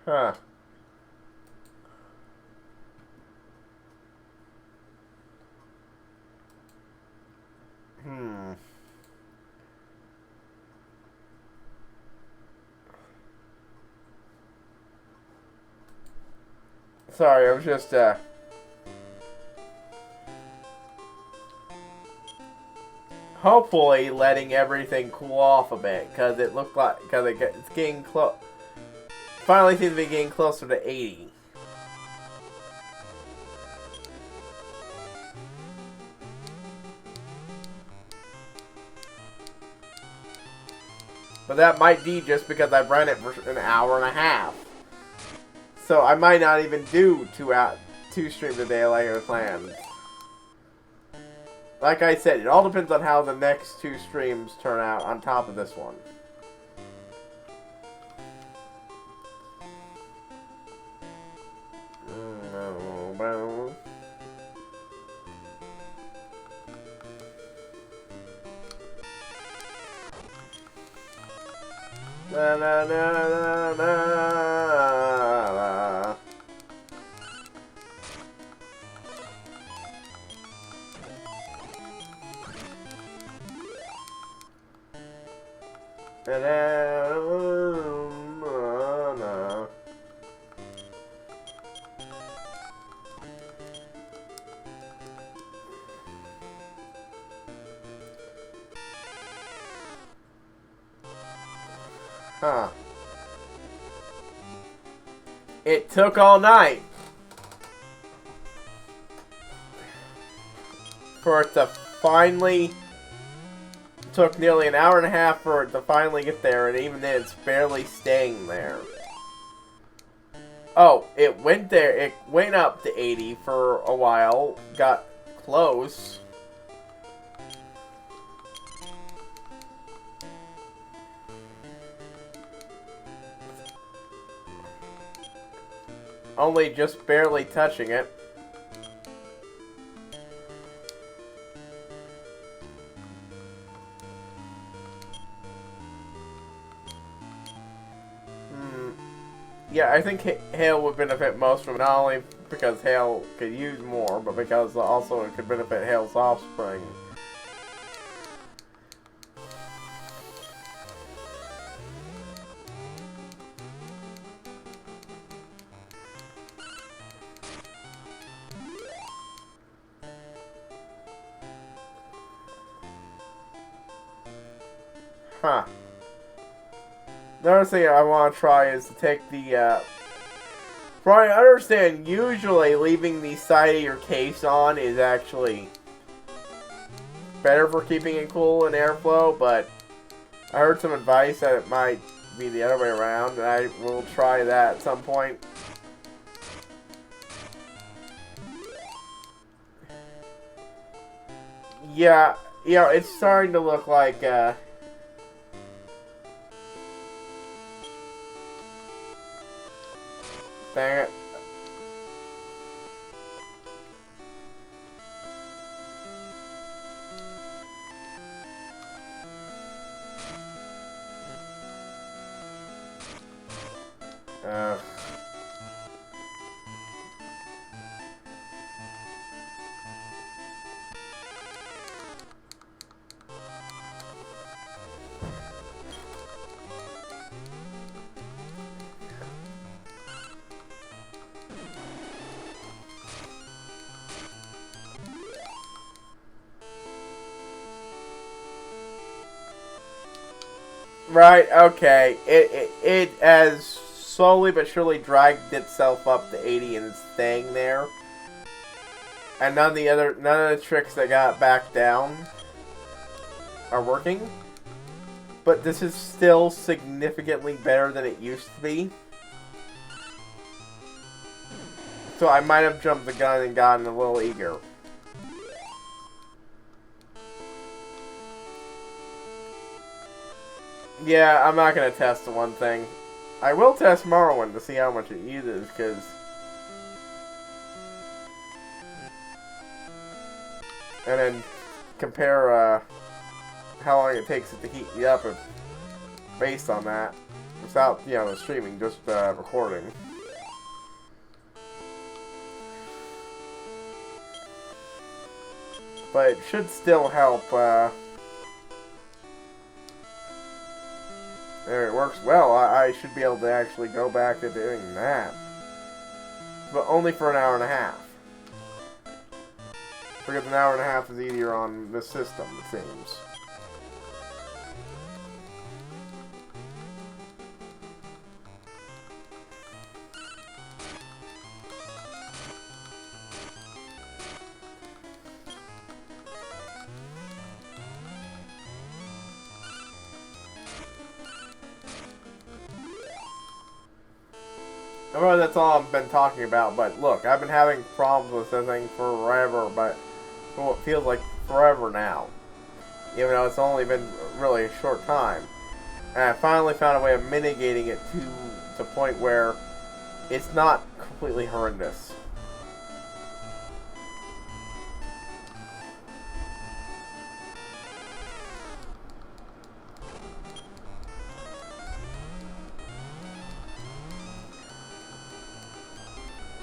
Huh. Sorry, I was just, hopefully letting everything cool off a bit, because it looked like, it's getting close, finally seems to be getting closer to 80. But that might be just because I've run it for an hour and a half. So I might not even do two streams a day like I planned. Like I said, it all depends on how the next two streams turn out on top of this one. Na na na na na. Huh. It took all night for it to finally... Took nearly an hour and a half for it to finally get there, and even then it's barely staying there. Oh, it went there. It went up to 80 for a while. Got close. Only just barely touching it. Yeah, I think Hail would benefit most from it, not only because Hail could use more, but because also it could benefit Hail's offspring. Huh. Another thing I want to try is to take the, Brian, I understand usually leaving the side of your case on is actually better for keeping it cool and airflow, but I heard some advice that it might be the other way around, and I will try that at some point. Yeah, you know, it's starting to look like, dang it. Right, okay. It has slowly but surely dragged itself up to 80 and it's staying there. And none of the tricks that got back down are working. But this is still significantly better than it used to be. So I might have jumped the gun and gotten a little eager. Yeah, I'm not going to test the one thing. I will test Morrowind to see how much it uses, because... And then compare how long it takes it to heat me up based on that. Without, you know, the streaming, just recording. But it should still help, there, it works well. I should be able to actually go back to doing that. but only for an hour and a half. Because an hour and a half is easier on this system, it seems. I know that's all I've been talking about, but look, I've been having problems with this thing forever, but for what feels like forever now. Even though it's only been really a short time. And I finally found a way of mitigating it to the point where it's not completely horrendous.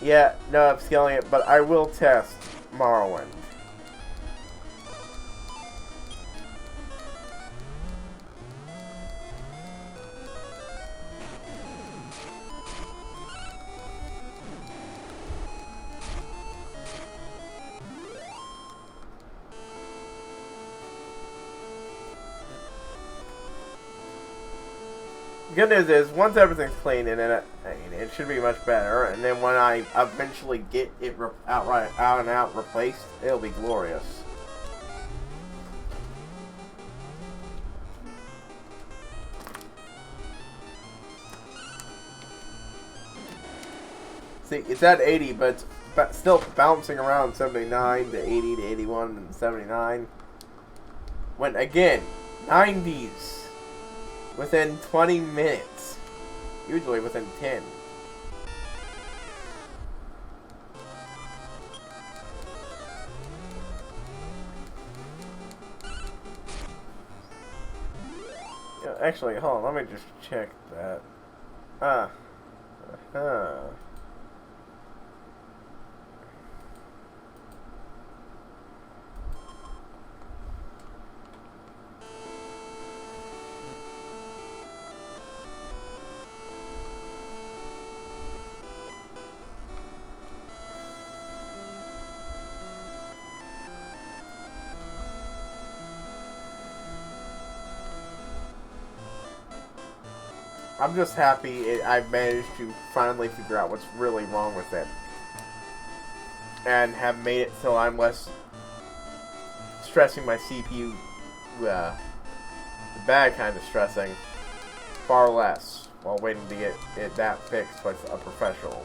Yeah, no upscaling it, but I will test Morrowind. Good news is, once everything's clean, and then it should be much better. And then when I eventually get it out and out replaced, it'll be glorious. See, it's at 80, but it's still bouncing around 79 to 80 to 81 and 79. When again, 90s. Within 20 minutes. Usually within 10. Yeah, actually, hold on. Let me just check that. I'm just happy I've managed to finally figure out what's really wrong with it. And have made it so I'm less stressing my CPU, the bad kind of stressing, far less, while waiting to get that fixed by a professional.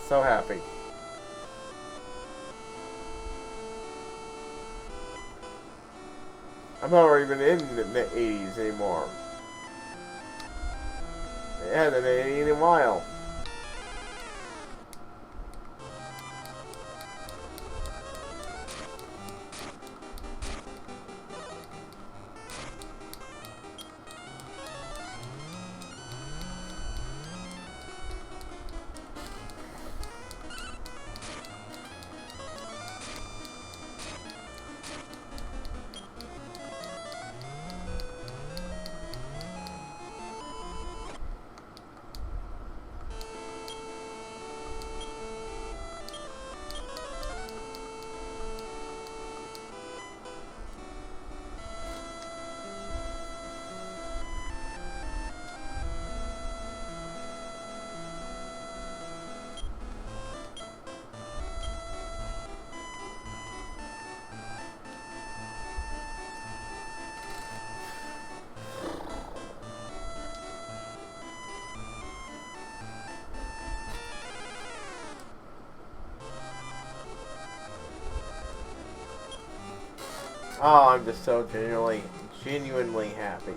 So happy. I'm not even in the 80s anymore. It hasn't been 80 in a while. Oh, I'm just so genuinely happy.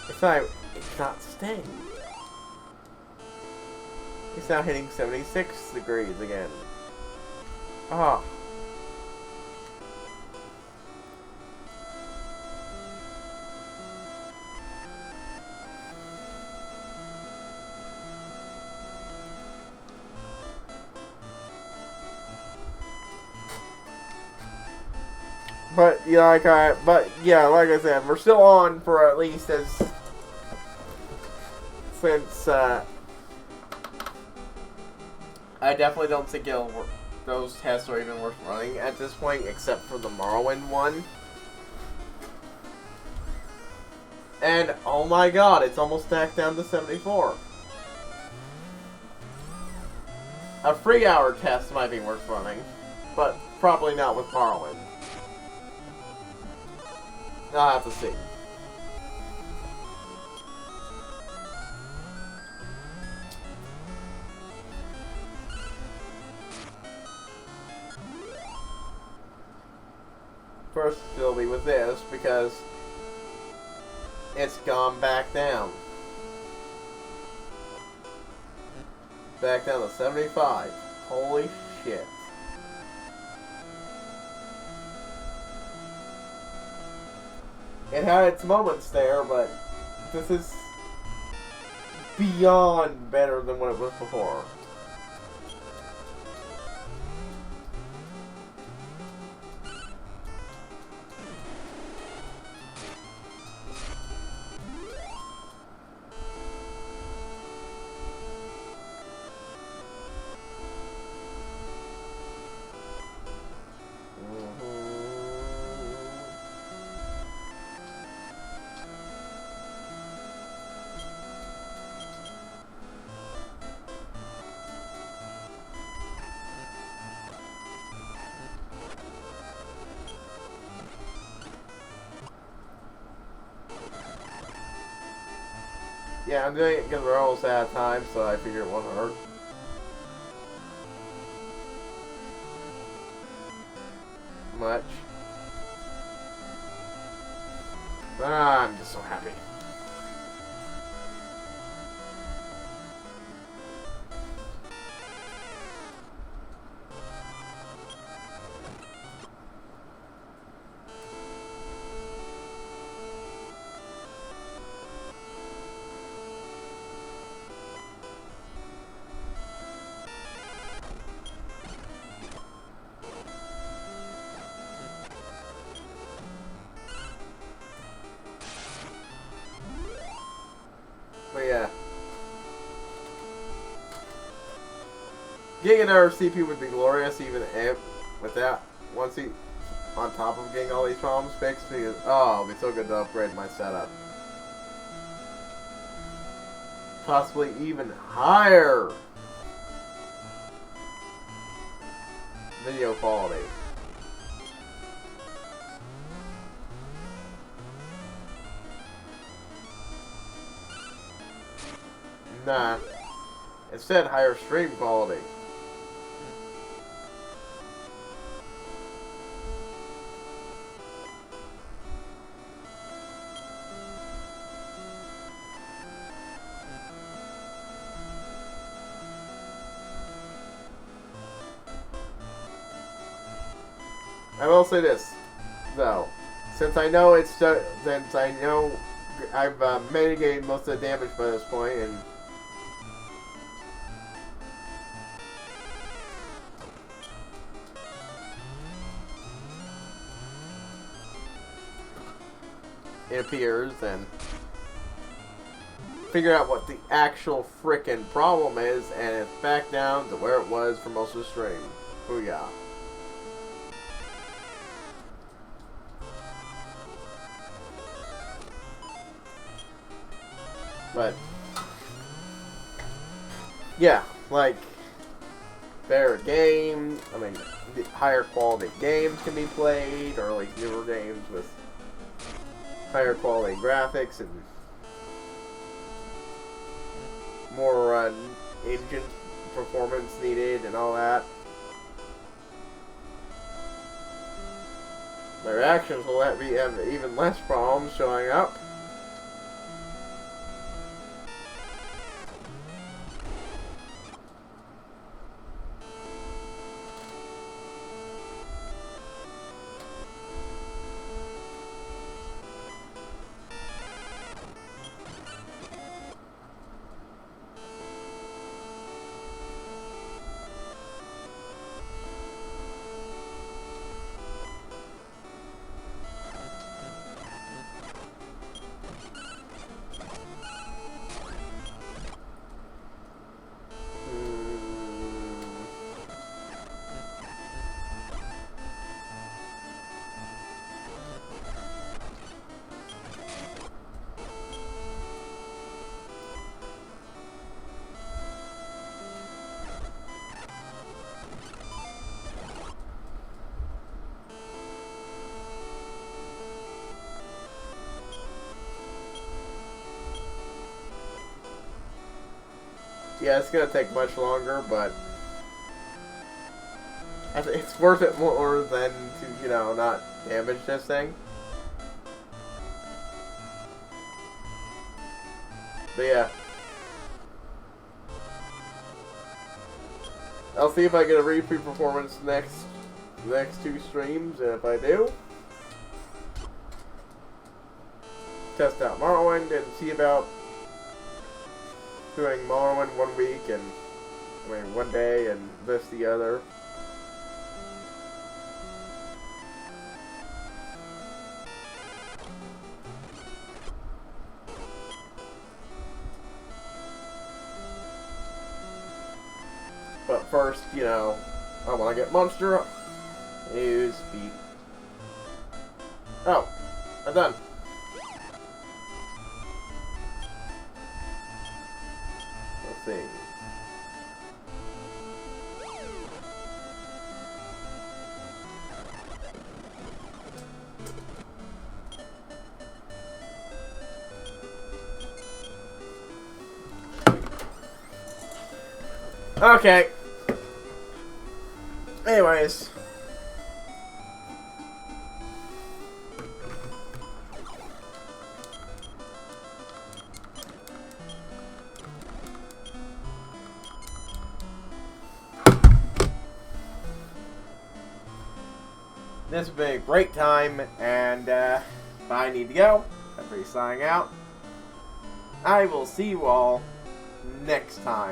It's not staying. It's now hitting 76 degrees again. Oh, But yeah, like I said, we're still on for at least since I definitely don't think those tests are even worth running at this point, except for the Morrowind one. And oh my god, it's almost back down to 74. A 3-hour test might be worth running, but probably not with Morrowind. I'll have to see. First, it'll be with this because it's gone back down. Back down to 75. Holy shit. It had its moments there, but this is beyond better than what it was before. Yeah, I'm doing it because we're almost out of time, so I figure it won't hurt. Much. I'm just so happy. But yeah. Getting another CPU would be glorious, even if without once he on top of getting all these problems fixed. Because oh, it'll be so good to upgrade my setup. Possibly even higher video quality. Nah. Instead, higher stream quality. I will say this, though. Since I know I've mitigated most of the damage by this point, and it appears, and figure out what the actual frickin' problem is, and it's back down to where it was for most of the stream. Booyah. But yeah, like better games. I mean, higher quality games can be played, or like newer games with higher quality graphics and more engine performance needed and all that. Their actions will have even less problems showing up. Yeah, it's gonna take much longer, but it's worth it more than to, you know, not damage this thing. But yeah. I'll see if I get a repeat performance next two streams, and if I do, test out Morrowind and see about doing Morrowind 1 week and one day and this the other. But first, you know, I want to get Monster News Beat. Oh, I'm done. Let's see. Okay. Anyways. This has been a great time, and I need to go. I'm signing out. I will see you all next time.